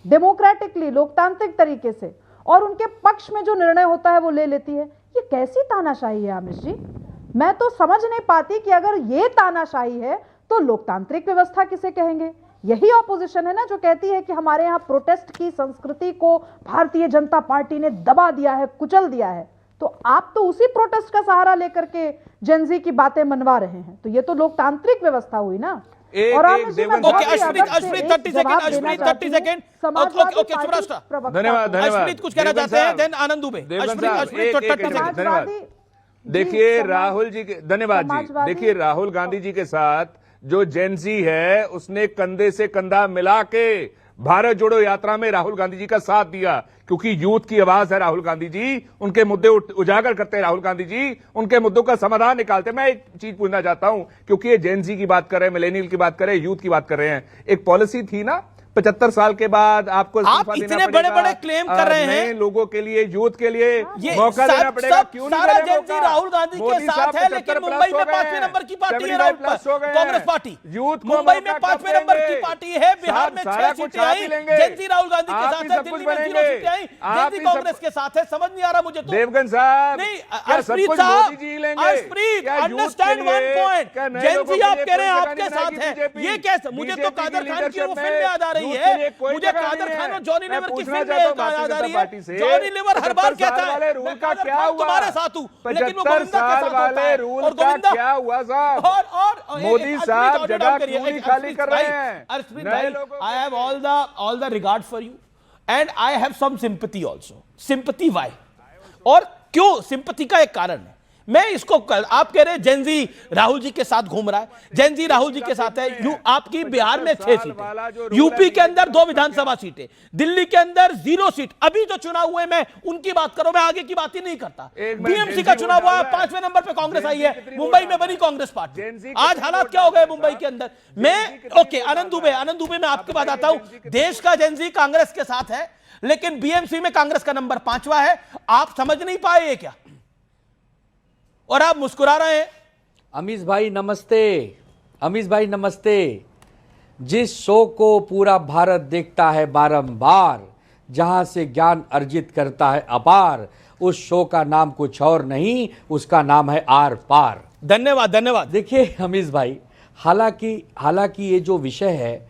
डेमोक्रेटिकली, लोकतांत्रिक तरीके से, और उनके पक्ष में जो निर्णय होता है वो ले लेती है। ये कैसी तानाशाही है आमिश जी? मैं तो समझ नहीं पाती कि अगर ये तानाशाही है तो लोकतांत्रिक व्यवस्था किसे कहेंगे? यही ऑपोजिशन है ना जो कहती है कि हमारे यहाँ प्रोटेस्ट की संस्कृति को भारतीय जनता पार्टी ने दबा दिया है, कुचल दिया है। तो आप तो उसी प्रोटेस्ट का सहारा लेकर के जेन जी की बातें मनवा रहे हैं, तो ये तो लोकतांत्रिक व्यवस्था हुई ना। और अर्शप्रीत 30 सेकंड। ओके सुब्रास्ट्रा, धन्यवाद। अर्शप्रीत कुछ कहना चाहते हैं, देन आनंद दुबे। धन्यवाद। देखिए राहुल जी के, धन्यवाद जी। देखिए राहुल गांधी जी के साथ जो जेन जी है उसने कंधे से कंधा मिला के भारत जोड़ो यात्रा में राहुल गांधी जी का साथ दिया, क्योंकि यूथ की आवाज है राहुल गांधी जी, उनके मुद्दे उजागर करते हैं राहुल गांधी जी, उनके मुद्दों का समाधान निकालते हैं। मैं एक चीज पूछना चाहता हूं, क्योंकि ये जेन जी की बात कर रहे हैं, मिलेनियल की बात कर रहे हैं, यूथ की बात कर रहे हैं। एक पॉलिसी थी ना 75 साल के बाद आपको आप इतने बड़े-बड़े क्लेम कर रहे हैं, लोगों के लिए, यूथ के लिए मौका देना पड़ेगा। क्यों नहीं? सारा जेन जी राहुल गांधी के साथ है, लेकिन मुंबई में 5वें नंबर की पार्टी है कांग्रेस पार्टी। यूथ मुंबई में 5वें नंबर की पार्टी है, बिहार में 6 सीटें आई, जेन जी राहुल गांधी के साथ है, दिल्ली में 0 सीटें आई, जेन जी कांग्रेस के साथ है। समझ नहीं आ रहा मुझे तो। देवगन साहब, नहीं अर्शप्रीत साहब, अर्शप्रीत अंडरस्टैंड वन पॉइंट, जेन जी आप कह रहे हैं आपके साथ है, ये कैसे? मुझे तो कादर खान की वो फिल्म याद आ रही है, मुझे कादर खान और जॉनी लीवर की फिल्म याद आ रही है। जॉनी लीवर हर बार कहता है रूल का क्या हुआ, तुम्हारे साथ हूं, लेकिन वो गोविंदा के साथ होता है। रूल का क्या हुआ साहब? और मोदी साहब जगह क्यों खाली कर रहे हैं? अर्शप्रीत भाई, I have all the regard for you and I have some sympathy also. Sympathy why, और क्यों सिंपैथी का एक कारण है। मैं इसको आप कह रहे हैं जेनजी राहुल जी के साथ घूम रहा है, जेनजी राहुल जी के साथ है। आपकी बिहार में 6 सीटें, यूपी के अंदर 2 विधानसभा सीटें, दिल्ली के अंदर 0 सीट। अभी जो चुनाव हुए मैं उनकी बात करो, मैं आगे की बात ही नहीं करता। बीएमसी का चुनाव हुआ, 5वें नंबर पे कांग्रेस आई है, मुंबई में बनी कांग्रेस पार्टी। आज हालात क्या हो गए मुंबई के अंदर। मैं ओके, आनंद दुबे मैं आपके बाद आता हूं। देश का जेनजी कांग्रेस के साथ है, लेकिन बीएमसी में कांग्रेस का नंबर 5वां है। आप समझ नहीं पाए क्या, और आप मुस्कुरा रहे हैं। अमीश भाई नमस्ते। अमीश भाई नमस्ते। जिस शो को पूरा भारत देखता है बारंबार, जहां से ज्ञान अर्जित करता है अपार, उस शो का नाम कुछ और नहीं, उसका नाम है आर पार। धन्यवाद धन्यवाद। देखिए अमीश भाई, हालांकि ये जो विषय है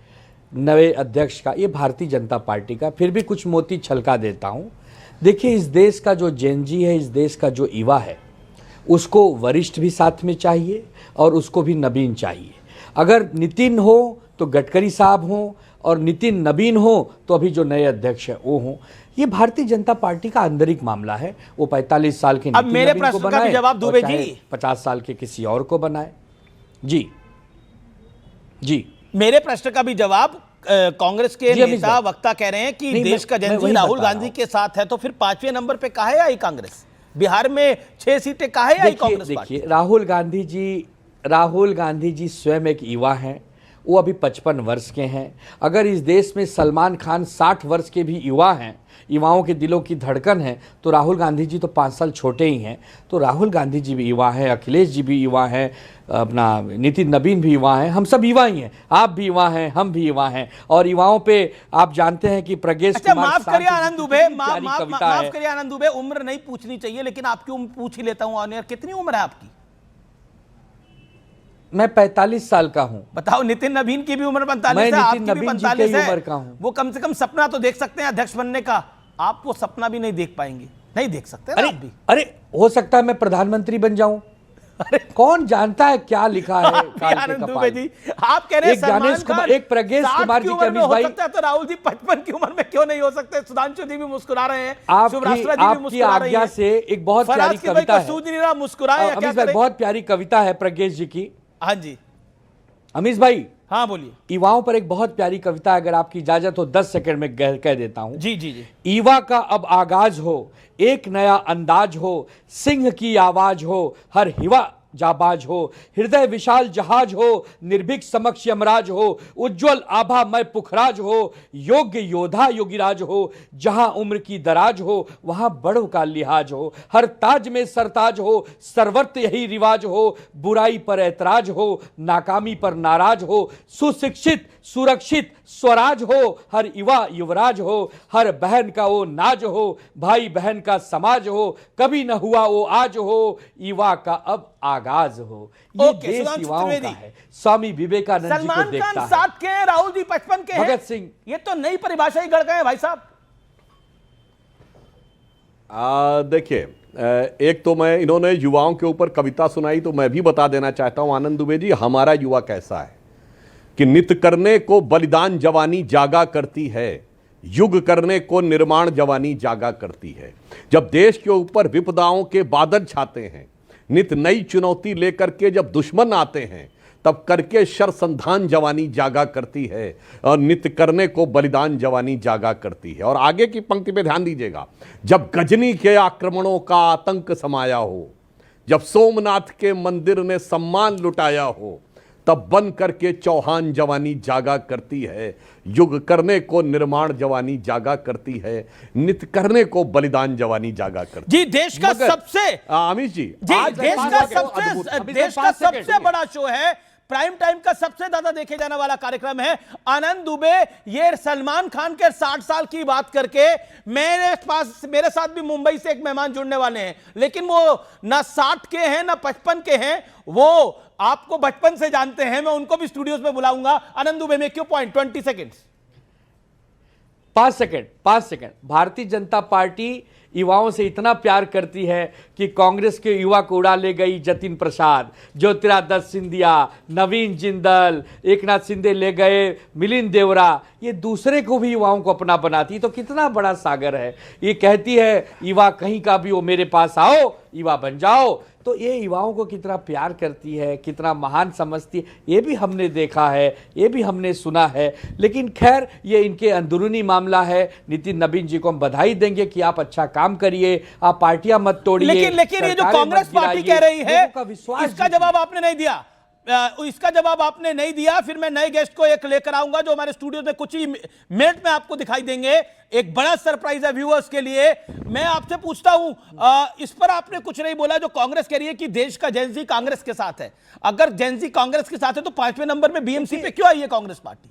नए अध्यक्ष का, ये भारतीय जनता पार्टी का, फिर भी कुछ मोती छलका देता हूं। देखिए, इस देश का जो जेनजी है, इस देश का जो युवा है, उसको वरिष्ठ भी साथ में चाहिए और उसको भी नवीन चाहिए। अगर नितिन हो तो गडकरी साहब हो, और नितिन नवीन हो तो अभी जो नए अध्यक्ष है वो हो। ये भारतीय जनता पार्टी का आंतरिक मामला है। वो 45 साल के अब मेरे प्रश्न का भी जवाब दुबे जी, 50 साल के किसी और को बनाए। जी जी, मेरे प्रश्न का भी जवाब कांग्रेस के नेता वक्ता कह रहे हैं कि देश का जेनजी राहुल गांधी के साथ है, तो फिर 5वें नंबर पे काहे आई कांग्रेस? बिहार में 6 सीटें काहे आई कांग्रेस? देखिए, राहुल गांधी जी स्वयं एक युवा हैं। वो अभी 55 वर्ष के हैं। अगर इस देश में सलमान खान 60 वर्ष के भी युवा हैं, युवाओं के दिलों की धड़कन है, तो राहुल गांधी जी तो 5 साल छोटे ही हैं। तो राहुल गांधी जी भी युवा हैं, अखिलेश जी भी युवा हैं, अपना नितिन नवीन भी युवा हैं, हम सब युवा ही हैं। आप भी युवा हैं, हम भी युवा हैं। और युवाओं पे आप जानते हैं कि प्रज्ञेश कुमार, माफ करिए आनंद दुबे, माफ करिए आनंद दुबे, उम्र नहीं पूछनी चाहिए, लेकिन आपकी उम्र पूछ ही लेता हूं ऑन एयर। कितनी उम्र है आपकी? मैं 45 साल का हूं। बताओ, नितिन नवीन की भी उम्र 45 है, आपकी भी 45 है। उम्र का हूं। वो कम से कम सपना तो देख सकते हैं अध्यक्ष बनने का। आप वो सपना भी नहीं देख पाएंगे, नहीं देख सकते ना आप भी। अरे हो सकता है मैं प्रधानमंत्री बन जाऊं। अरे कौन जानता है क्या लिखा है काल के कपाल। जी, आप कह रहे हैं सलमान खान एक प्रज्ञेश कुमार जी के हो सकता है, तो राहुल जी 55 की उम्र में क्यों नहीं हो सकते? सुधांशु जी भी मुस्कुरा रहे हैं, आपकी आज्ञा से एक बहुत प्यारी कविता है, सूझ नहीं रहा, मुस्कुराए अमीश भाई, बहुत प्यारी कविता है प्रज्ञेश जी की। हाँ जी अमीश भाई, हाँ बोलिए। युवाओं पर एक बहुत प्यारी कविता, अगर आपकी इजाजत हो 10 सेकंड में कह देता हूं। जी जी जी। युवा का अब आगाज हो, एक नया अंदाज हो, सिंह की आवाज हो, हर युवा जाबाज हो, हृदय विशाल जहाज हो, निर्भीक समक्ष यमराज हो, उज्जवल आभा मैं पुखराज हो, योग्य योद्धा योगिराज हो, जहां उम्र की दराज हो वहां बड़ों का लिहाज हो, हर ताज में सरताज हो, सर्वत्र यही रिवाज हो, बुराई पर ऐतराज हो, नाकामी पर नाराज हो, सुशिक्षित सुरक्षित स्वराज हो, हर युवा युवराज हो, हर बहन का वो नाज हो, भाई बहन का समाज हो, कभी न हुआ वो आज हो, युवा का अब आगाज हो। ये देश युवाओं का है। स्वामी विवेकानंद जी को देखता है। सलमान खान 60 के हैं, राहुल जी 55 के हैं, भगत सिंह, ये तो नई परिभाषा ही गढ़ गए भाई साहब। देखिए, एक तो मैं, इन्होंने युवाओं के ऊपर कविता सुनाई, तो मैं भी बता देना चाहता हूं आनंद दुबे जी, हमारा युवा कैसा है कि नित करने को बलिदान जवानी जागा करती है, युग करने को निर्माण जवानी जागा करती है। जब देश के ऊपर विपदाओं के बादल छाते हैं, नित नई चुनौती लेकर के जब दुश्मन आते हैं, तब करके शरसंधान जवानी जागा करती है, और नित करने को बलिदान जवानी जागा करती है। और आगे की पंक्ति पे ध्यान दीजिएगा, जब गजनी के आक्रमणों का आतंक समाया हो, जब सोमनाथ के मंदिर ने सम्मान लुटाया हो, तब बन करके चौहान जवानी जागा करती है, युग करने को निर्माण जवानी जागा करती है, नित करने को बलिदान जवानी जागा करती है। जी, देश का सबसे अमीश जी, देश का सबसे बड़ा शो है, प्राइम टाइम का सबसे ज्यादा देखे जाने वाला कार्यक्रम है। आनंद दुबे ये सलमान खान के 60 साल की बात करके मेरे साथ भी मुंबई से एक मेहमान जुड़ने वाले हैं, लेकिन वो ना 60 के हैं ना 55 के हैं, वो आपको बचपन से जानते हैं। मैं उनको भी स्टूडियोज में बुलाऊंगा। आनंद दुबे में क्यों point 20 seconds. 5 second. Bharatiya Janata party युवाओं से इतना प्यार करती है कि कांग्रेस के युवा को उड़ा ले गई जतिन प्रसाद, ज्योतिरादित्य सिंधिया, नवीन जिंदल, एकनाथ शिंदे ले गए मिलिंद देवरा, ये दूसरे को भी युवाओं को अपना बनाती। तो कितना बड़ा सागर है। ये कहती है युवा कहीं का भी हो मेरे पास आओ, युवा बन जाओ। तो ये युवाओं को कितना प्यार करती है, कितना महान समझती है, ये भी हमने देखा है, ये भी हमने सुना है। लेकिन खैर ये इनके अंदरूनी मामला है। नितिन नबीन जी को हम बधाई देंगे कि आप अच्छा काम करिए, आप पार्टियां मत तोड़िए। लेकिन ये जो कांग्रेस पार्टी कह रही है, इसका जवाब आपने नहीं दिया। इसका जवाब आपने नहीं दिया। फिर मैं नए गेस्ट को एक लेकर आऊंगा जो हमारे स्टूडियो में कुछ ही मिनट में आपको दिखाई देंगे। एक बड़ा सरप्राइज है व्यूअर्स के लिए। मैं आपसे पूछता हूं, इस पर आपने कुछ नहीं बोला जो कांग्रेस कह रही है कि देश का जेनजी कांग्रेस के साथ है। अगर जेनजी कांग्रेस के साथ है तो 5वें नंबर में बीएमसी पे क्यों आई है कांग्रेस पार्टी?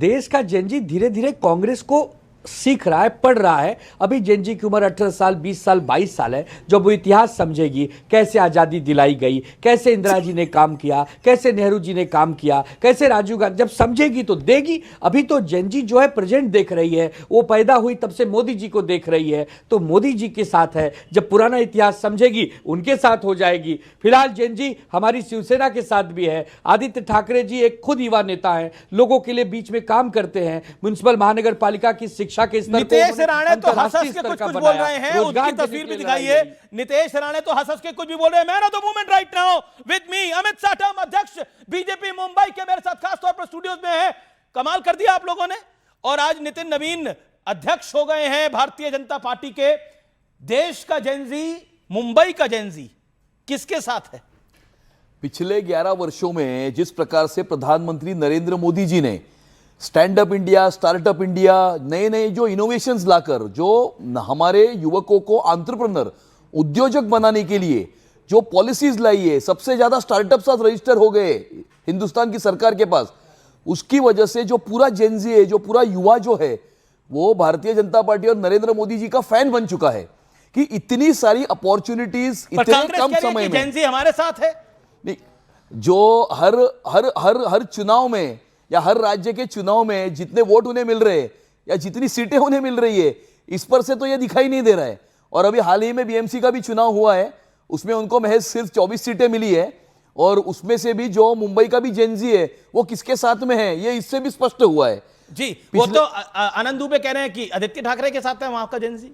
देश का जेनजी धीरे धीरे कांग्रेस को सीख रहा है, पढ़ रहा है। अभी जेनजी की उम्र 18 साल, 20 साल, 22 साल है। जब वो इतिहास समझेगी, कैसे आज़ादी दिलाई गई, कैसे इंदिरा जी ने काम किया, कैसे नेहरू जी ने काम किया, कैसे राजीव गांधी, जब समझेगी तो देगी। अभी तो जेनजी जो है प्रेजेंट देख रही है। वो पैदा हुई तब से मोदी जी को देख रही है, तो मोदी जी के साथ है। जब पुराना इतिहास समझेगी उनके साथ हो जाएगी। फिलहाल जेनजी हमारी शिवसेना के साथ भी है। आदित्य ठाकरे जी एक खुद युवा नेता हैं, लोगों के लिए बीच में काम करते हैं। म्युनिसिपल महानगर पालिका की शिक्षा के स्तर नितेश राणे तो हंस के कुछ बोल रहे हैं, उनकी तस्वीर भी दिखाइए। नितेश राणे तो हंस के कुछ भी बोल रहे हैं। Man of the movement right now with me Amit Satam, अध्यक्ष बीजेपी मुंबई के मेरे साथ खास तौर पर स्टूडियोज में है। कमाल कर दिया आप लोगों ने। और आज नितिन नवीन अध्यक्ष हो गए हैं भारतीय जनता पार्टी के। देश का जेनजी, मुंबई का जेनजी किसके साथ है? पिछले 11 वर्षों में जिस प्रकार से प्रधानमंत्री नरेंद्र मोदी जी ने stand up India, startup India, नए नए जो इनोवेशंस लाकर जो हमारे युवकों को एंटरप्रेन्योर, उद्योजक बनाने के लिए जो पॉलिसीज लाई है, सबसे ज्यादा स्टार्टअप्स आज रजिस्टर हो गए हिंदुस्तान की सरकार के पास। उसकी वजह से जो पूरा जेनजी है, जो पूरा युवा जो है, वो भारतीय जनता पार्टी और नरेंद्र मोदी जी का फैन बन चुका है कि इतनी सारी अपॉर्चुनिटीज इतने कम समय में। जेनजी हमारे साथ है नहीं, जो हर चुनाव में या हर राज्य के चुनाव में जितने वोट उन्हें मिल रहे हैं या जितनी सीटें उन्हें मिल रही है, इस पर से तो यह दिखाई नहीं दे रहा है। और अभी हाल ही में बीएमसी का भी चुनाव हुआ है, उसमें उनको महज सिर्फ 24 सीटें मिली है। और उसमें से भी जो मुंबई का भी जेनजी है वो किसके साथ में है, ये इससे भी स्पष्ट हुआ है जी। वो तो आनंद दुबे कह रहे हैं कि आदित्य ठाकरे के साथ है वहां का जेनजी।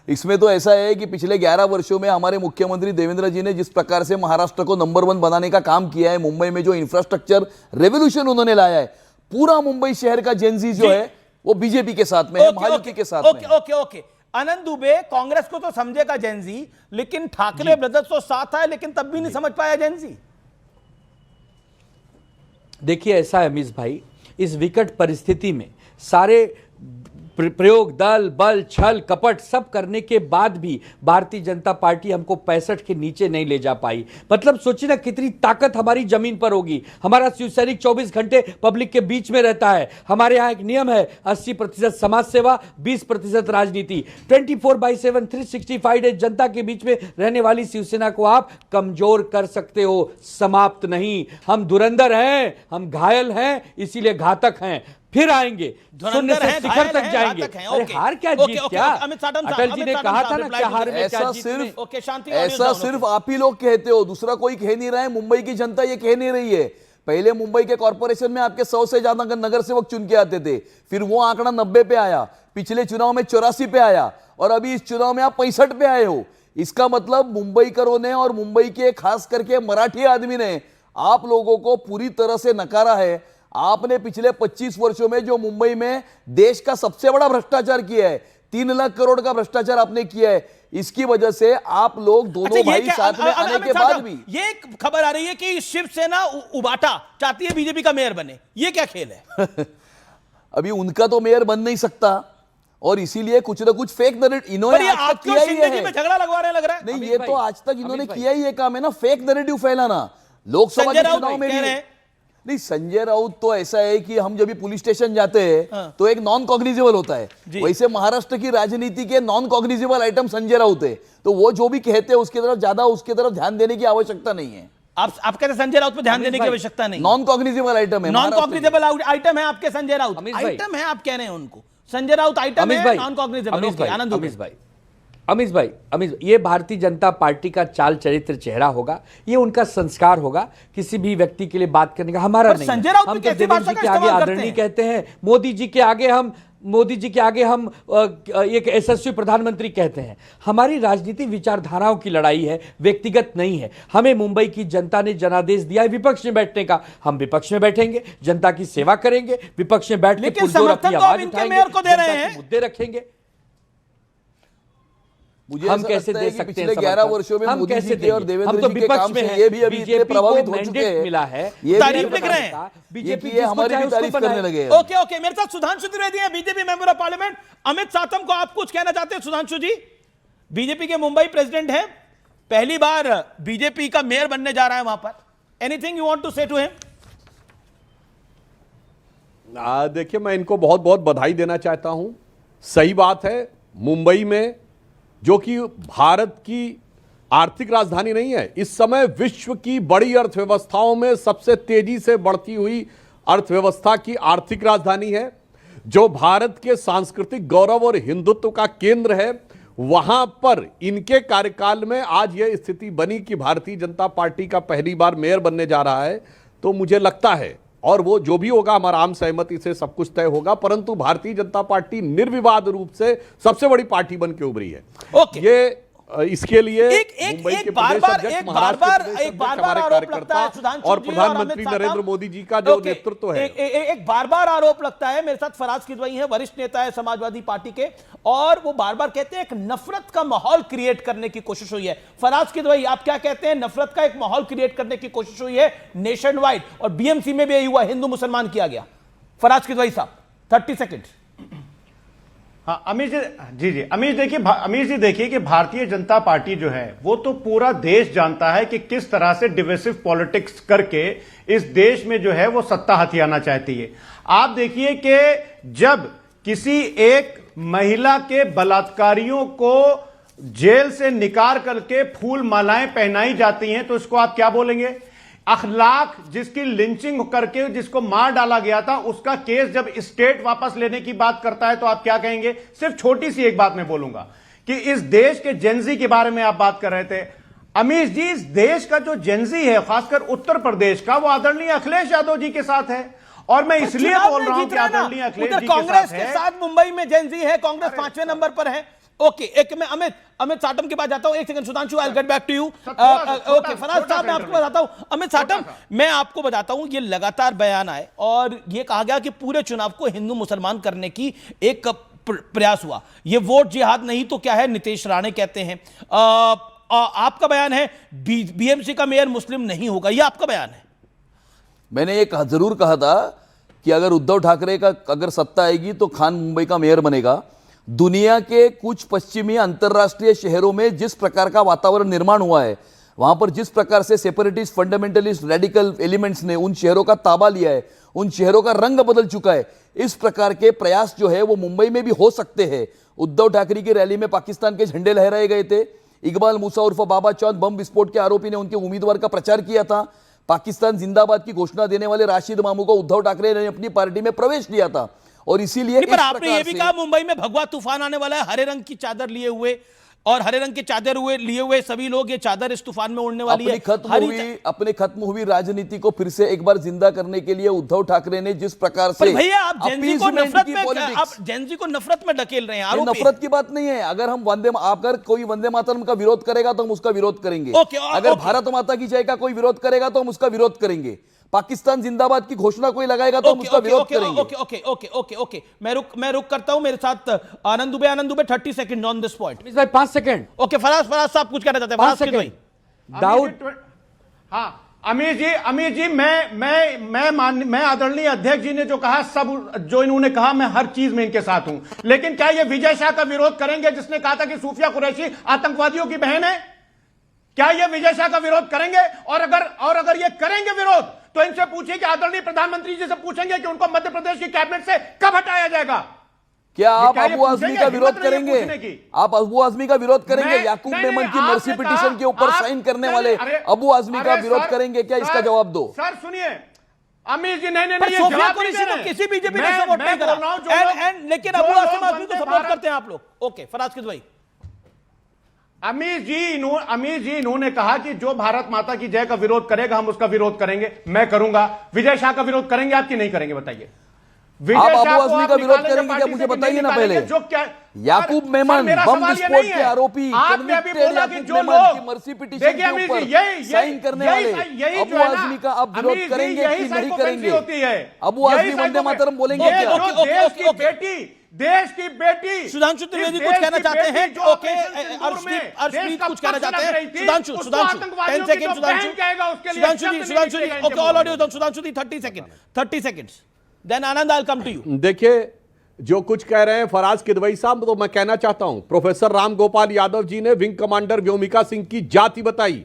इसमें तो ऐसा है कि पिछले 11 वर्षों में हमारे मुख्यमंत्री देवेंद्र जी ने जिस प्रकार से महाराष्ट्र को नंबर 1 बनाने का काम किया है, मुंबई में जो इंफ्रास्ट्रक्चर रेवोल्यूशन उन्होंने लाया है, पूरा मुंबई शहर का जेनजी जो है वो बीजेपी के साथ में है, महायुति के साथ में। ओके आनंद दुबे कांग्रेस को तो समझेगा जेनजी, लेकिन ठाकरे ब्रदर्स तो साथ है, लेकिन तब भी नहीं समझ पाया जेनजी। देखिए ऐसा है अमीश भाई, इस विकट परिस्थिति में सारे प्रयोग, दल बल, छल कपट सब करने के बाद भी भारतीय जनता पार्टी हमको 65 के नीचे नहीं ले जा पाई। मतलब सोचिए ना कितनी ताकत हमारी जमीन पर होगी। हमारा शिवसैनिक 24 घंटे पब्लिक के बीच में रहता है। हमारे यहाँ एक नियम है 80% समाज सेवा, 20% राजनीति। 24/7 365 डेज जनता के बीच में रहने वाली शिवसेना को आप कमजोर कर सकते हो, समाप्त नहीं। हम धुरंधर हैं, हम घायल हैं, इसीलिए घातक हैं। फिर आएंगे, शून्य से शिखर तक जाएंगे। अरे हार क्या जीत क्या? अटल जी ने कहा था ना क्या हार में क्या जीत में। ऐसा सिर्फ आप ही लोग कहते हो, दूसरा कोई कह नहीं रहा है। मुंबई की जनता ये कह नहीं रही है। पहले मुंबई के कॉर्पोरेशन में आपके 100 से ज्यादा नगर सेवक चुन के आते थे, फिर वो आंकड़ा 90 पे आया, पिछले चुनाव में 84 पे आया, और अभी इस चुनाव में आप 65 पे आए हो। इसका मतलब मुंबईकरों ने और मुंबई के खास करके मराठी आदमी ने आप लोगों को पूरी तरह से नकारा है। आपने पिछले 25 वर्षों में जो मुंबई में देश का सबसे बड़ा भ्रष्टाचार किया है, 3 लाख करोड़ का भ्रष्टाचार आपने किया है। इसकी वजह से आप लोग दोनों भाई साथ में आने के बाद भी ये खबर आ रही है कि शिवसेना उबाटा चाहती है बीजेपी का मेयर बने। ये क्या खेल है? अभी उनका तो मेयर बन नहीं सकता, और इसीलिए कुछ ना कुछ फेक नैरेटिव इन्होंने आज तक किया ही है। झगड़ा लगवा रहे लग रहा है। नहीं, ये तो आज तक इन्होंने किया ही है काम है ना, फेक नैरेटिव फैलाना। लोकसभा के चुनाव में भी नहीं, संजय राउत तो ऐसा है कि हम जब भी पुलिस स्टेशन जाते हैं तो एक नॉन कॉग्निजेबल होता है, वैसे महाराष्ट्र की राजनीति के non cognizable item Sanjay Raut है। तो वो जो भी कहते हैं उसकी तरफ ध्यान देने की आवश्यकता नहीं है। आप कहते हैं संजय राउत पे ध्यान देने की आवश्यकता नहीं। नॉन कॉग्निजेबल आइटम है, नॉन कॉग्निजेबल आइटम है आपके संजय राउत, आइटम है आप कह रहे हैं उनको, संजय राउत आइटम है, नॉन कॉग्निजेबल। आनंद अमीश भाई, ये भारतीय जनता पार्टी का चाल चरित्र चेहरा होगा, ये उनका संस्कार होगा किसी भी व्यक्ति के लिए बात करने का, हमारा नहीं। संजय राउत हम कैसे देवेंद्र जी के आगे आदरणीय कहते हैं, मोदी जी के आगे हम एक यशस्वी प्रधानमंत्री कहते हैं। हमारी राजनीति विचारधाराओं की लड़ाई है, व्यक्तिगत नहीं है। हमें मुंबई की जनता ने जनादेश दिया है विपक्ष में बैठने का, हम विपक्ष में बैठेंगे, जनता की सेवा करेंगे, विपक्ष में बैठ के पुरजोर अपनी आवाज उठाएंगे, मुद्दे रखेंगे। हम कैसे दे सकते हैं? पिछले 11 वर्षों में मोदी जी के और देवेंद्र जी के काम से ये भी अभी इतने प्रभावित हो चुके हैं, मिला है, तारीफ लिख रहे हैं, बीजेपी हमारी भी तारीफ करने लगे हैं। ओके, मेरे साथ सुधांशु त्रिवेदी है, BJP member of parliament. Amit सातम को आप कुछ कहना चाहते हैं? सुधांशु जी बीजेपी के मुंबई प्रेसिडेंट है, पहली बार बीजेपी का मेयर बनने जा रहा है वहां पर, एनीथिंग यू वांट टू से टू हिम? देखिए, मैं इनको बहुत बहुत बधाई देना चाहता हूं। सही बात है, मुंबई में जो कि भारत की आर्थिक राजधानी नहीं है, इस समय विश्व की बड़ी अर्थव्यवस्थाओं में सबसे तेजी से बढ़ती हुई अर्थव्यवस्था की आर्थिक राजधानी है, जो भारत के सांस्कृतिक गौरव और हिंदुत्व का केंद्र है। वहां पर इनके कार्यकाल में आज यह स्थिति बनी कि भारतीय जनता पार्टी का पहली बार मेयर बनने जा रहा है। तो मुझे लगता है, और वो जो भी होगा हमारा आम सहमति से सब कुछ तय होगा, परंतु भारतीय जनता पार्टी निर्विवाद रूप से सबसे बड़ी पार्टी बन के उभरी है। ये इसके लिए एक बार आरोप लगता है सुधांशु और प्रधानमंत्री नरेंद्र मोदी जी का जो नेतृत्व है, एक बार आरोप लगता है। मेरे साथ फराज किदवई है, वरिष्ठ नेता है समाजवादी पार्टी के, और वो बार बार कहते हैं एक नफरत का माहौल क्रिएट करने की कोशिश हुई है। फराज किदवई, आप क्या कहते हैं? नफरत का एक माहौल क्रिएट करने की कोशिश हुई है नेशन वाइड, और बीएमसी में भी यही हुआ, हिंदू मुसलमान किया गया। फराज किदवई साहब 30 सेकेंड। हाँ, अमीश जी, अमीश जी देखिए कि भारतीय जनता पार्टी जो है वो तो पूरा देश जानता है कि किस तरह से डिविसिव पॉलिटिक्स करके इस देश में जो है वो सत्ता हथियाना चाहती है। आप देखिए कि जब किसी एक महिला के बलात्कारियों को जेल से निकाल करके फूल मालाएं पहनाई जाती हैं तो इसको आप क्या बोलेंगे? अखलाक, जिसकी लिंचिंग करके जिसको मार डाला गया था, उसका केस जब स्टेट वापस लेने की बात करता है तो आप क्या कहेंगे? सिर्फ छोटी सी एक बात मैं बोलूंगा कि इस देश के जेनजी के बारे में आप बात कर रहे थे अमीश जी। इस देश का जो जेनजी है, खासकर उत्तर प्रदेश का, वो आदरणीय अखिलेश यादव जी के साथ है। और मैं इसलिए बोल रहा हूं कि आदरणीय अखिलेश जी कांग्रेस के साथ मुंबई में जेनजी है, कांग्रेस 5वें नंबर पर है। ओके, एक मैं अमित साटम के पास जाता हूं। एक second Sudhanshu, I will get back to you. Okay Faraz साहब, मैं आपको बताता हूं। अमित साटम, मैं आपको बताता हूं, ये लगातार बयान आए और ये कहा गया कि पूरे चुनाव को हिंदू मुसलमान करने की एक प्रयास हुआ। ये वोट जिहाद नहीं तो क्या है, नीतीश राणे कहते हैं। आपका बयान है बीएमसी का मेयर मुस्लिम नहीं होगा, ये आपका बयान है। मैंने ये जरूर कहा था कि अगर उद्धव ठाकरे का अगर सत्ता आएगी तो खान मुंबई का मेयर बनेगा। दुनिया के कुछ पश्चिमी अंतर्राष्ट्रीय शहरों में जिस प्रकार का वातावरण निर्माण हुआ है, वहां पर जिस प्रकार से सेपरेटिस्ट, फंडामेंटलिस्ट, रेडिकल एलिमेंट्स ने उन शहरों का ताबा लिया है, उन शहरों का रंग बदल चुका है, इस प्रकार के प्रयास जो है वो मुंबई में भी हो सकते हैं। उद्धव ठाकरे की रैली में पाकिस्तान के झंडे लहराए गए थे। इकबाल मूसा उर्फ बाबा चौंद बम विस्फोट के आरोपी ने उनके उम्मीदवार का प्रचार किया था। पाकिस्तान जिंदाबाद की घोषणा देने वाले राशिद मामू को उद्धव ठाकरे ने अपनी पार्टी में प्रवेश दिया था। और इसीलिए पर आपने ये भी कहा मुंबई में भगवा तूफान आने वाला है, हरे रंग की चादर लिए हुए, और हरे रंग की चादर लिए हुए सभी लोग, ये चादर इस तूफान में उड़ने वाली है। अपने खत्म हुई राजनीति को फिर से एक बार जिंदा करने के लिए उद्धव ठाकरे ने जिस प्रकार से, भैया आप जेनजी को नफरत में ढकेल रहे हैं। नफरत की बात नहीं है। अगर हम अगर कोई वंदे मातरम का विरोध करेगा तो हम उसका विरोध करेंगे। अगर भारत माता की जय का कोई विरोध करेगा तो हम उसका विरोध करेंगे। पाकिस्तान जिंदाबाद की घोषणा कोई लगाएगा तो हम उसका विरोध करेंगे। ओके, मैं रुक करता हूं। मेरे साथ Anand Dubey 30 second on this point. 5 second. Okay, Faraz sahab कुछ कहना चाहते हैं? 5 सेकंड। दाऊद। हाँ अमीर जी, मैं आदरणीय अध्यक्ष जी ने जो कहा, सब जो इन्होंने कहा, मैं हर चीज में इनके साथ हूं। लेकिन क्या ये विजय शाह का विरोध करेंगे जिसने कहा था कि सूफिया कुरैशी आतंकवादियों की बहन है? क्या ये विजय शाह का विरोध करेंगे? और अगर ये करेंगे विरोध तो इनसे पूछिए कि आदरणीय प्रधानमंत्री जी से पूछेंगे कि उनको मध्य प्रदेश की कैबिनेट से कब हटाया जाएगा? क्या आप क्या ये अबू आजमी पूछेंगे? का विरोध हिम्मत नहीं है करेंगे? पूछने की? आप अबू आजमी का विरोध करेंगे? याकूब नहीं, मेमन नहीं, की मर्सी आपने पिटीशन कहा- के ऊपर आप- साइन करने नहीं, वाले अरे- अबू आजमी का अरे विरोध सर, करेंगे क्या? इसका सर, जवाब दो। सर सुनिए, अमीर जी नहीं पर ये सोफिया जवाब कुरैशी नहीं दे को रहे। किसी बीजेपी ने मैं- सपोर्ट मैं नहीं करा बोल रहा हूं, जो लोग- एंड लेकिन जो अबू लोग आसिम आजमी को वंदे सपोर्ट भारत- करते हैं आप लोग। ओके, फराज किदवई। अमीर जी इन्होंने कहा कि जो भारत माता की जय का विरोध करेगा हम उसका विरोध करेंगे। मैं करूंगा। विजय शाह का विरोध करेंगे आप कि नहीं करेंगे बताइए? आप अबू शाह को आजमी आप का विरोध निकालेंगे करेंगे क्या? पार्टी मुझे से कि बताइए नहीं ना निकालेंगे? पहले। जो क्या याकूब सर, मेमन मेरा बम सवाल ये विस्फोट नहीं के है। आरोपी आपने अभी convicted बोला कि याकूब जो मेमन लोग की मर्सी पिटीशन देखिए के अमीर ऊपर जी यही साइन करने वाले यही अबू जो है ना, आजमी का आप विरोध अमीर जी, करेंगे यही कि नहीं साइकोपेंसी करेंगे? होती है। अबू आजमी यही वंदे साइकोपे- मातरम बोलेंगे ये क्या? जो ओके, देश ओके, की ओके। बेटी सुधांशु इस त्रिवेदी देश कुछ कहना की चाहते बेटी हैं। जो ओके, ऑपरेशन सिंदूर में अर्शदीप देश का कुछ कहना पक्ष चाहते लग हैं। रही थी, सुधांशु उसको सुधांशु आतंकवादियों 10 की जो सेकंड बहन कहेगा उसके लिए सुधांशु शब्द जी नहीं सुधांशु जी निकलेगा ओके, इनके ऑल मुंह audio Sudhanshu ji 30 seconds then Anand I will come to you. देखिए, जो कुछ कह रहे हैं फराज किदवई साहब, तो मैं कहना चाहता हूं प्रोफेसर राम गोपाल यादव जी ने विंग कमांडर व्योमिका सिंह की जाति बताई।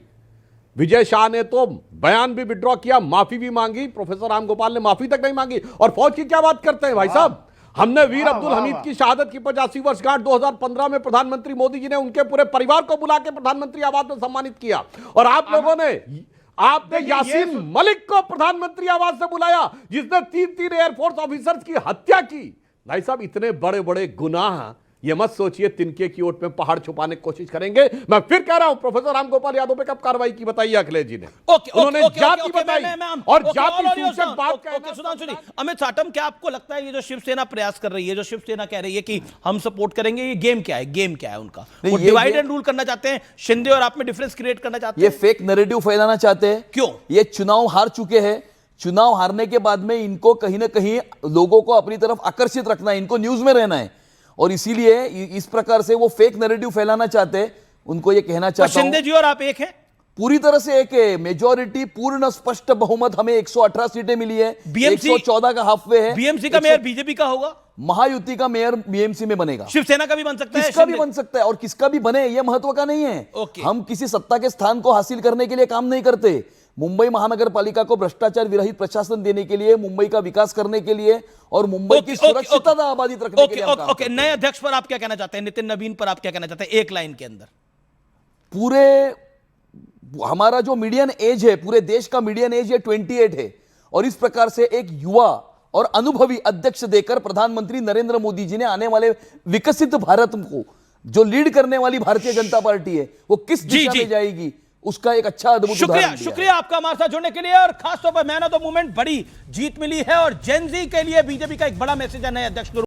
विजय शाह ने तो बयान भी विड्रॉ किया, माफी भी मांगी। प्रोफेसर राम गोपाल ने माफी तक नहीं मांगी। और फौज की क्या बात करते हैं भाई साहब? हमने वीर अब्दुल हमीद की शहादत की 85वीं वर्षगांठ 2015 में प्रधानमंत्री मोदी जी ने उनके पूरे परिवार को बुला के प्रधानमंत्री आवास में सम्मानित किया। और आप लोगों ने आपने यासीन मलिक को प्रधानमंत्री आवास से बुलाया, जिसने 3 एयरफोर्स ऑफिसर्स की हत्या की। भाई साहब, इतने बड़े बड़े गुनाह, ये मत सोचिए तिनके की ओट में पहाड़ छुपाने की कोशिश करेंगे। मैं फिर कह रहा हूं, प्रोफेसर राम गोपाल यादव पे कब कार्रवाई की बताइए अखिलेश जी ने? उन्होंने जाति बताई और जाति सूचक बात कहना। सुधांशु जी, अमित साटम, क्या आपको लगता है ये जो शिवसेना प्रयास कर रही है, जो शिवसेना कह रही है कि हम सपोर्ट करेंगे, ये गेम क्या है? गेम क्या है उनका? वो डिवाइड एंड रूल करना चाहते हैं, शिंदे और आप में डिफरेंस क्रिएट करना चाहते हैं? ये फेक नैरेटिव फैलाना चाहते हैं। क्यों? ये चुनाव हार चुके हैं। चुनाव हारने के बाद में इनको कहीं ना कहीं लोगों को अपनी तरफ आकर्षित रखना है, इनको न्यूज में रहना है, और इसीलिए इस प्रकार से वो फेक नैरेटिव फैलाना चाहते हैं। उनको ये कहना चाहता हूं, शिंदे जी और आप एक हैं? पूरी तरह से एक है। मेजॉरिटी, पूर्ण स्पष्ट बहुमत, हमें 118 सीटें मिली है। BMC 114 का हाफवे है। बीएमसी का मेयर बीजेपी का होगा, महायुति का मेयर बीएमसी में बनेगा। शिवसेना का भी बन सकता है, किसका भी शिंदे? बन सकता है, और किसका भी बने ये महत्व का नहीं है। ओके। हम किसी सत्ता के स्थान को हासिल करने के लिए काम नहीं करते। मुंबई महानगर पालिका को भ्रष्टाचार विरहित प्रशासन देने के लिए, मुंबई का विकास करने के लिए और मुंबई की सुरक्षितता आबादित रखने के लिए हम काम करते हैं। नए अध्यक्ष पर आप क्या कहना चाहते हैं? नितिन नवीन पर आप क्या कहना चाहते हैं, एक लाइन के अंदर? पूरे हमारा जो मीडियन एज है, पूरे देश का मीडियन एज ये 28 है, और इस प्रकार से एक युवा और अनुभवी अध्यक्ष देकर प्रधानमंत्री नरेंद्र मोदी जी ने आने वाले विकसित भारत को, जो लीड करने वाली भारतीय जनता पार्टी है, वो किस दिशा में जाएगी, उसका एक अच्छा अद्भुत उदाहरण शुक्रिया आपका हमारे साथ जुड़ने के लिए। और खासतौर पर मैन ऑफ द मूवमेंट बड़ी जीत मिली है, और जेन ज़ी के लिए बीजेपी का एक बड़ा मैसेज है नए अध्यक्ष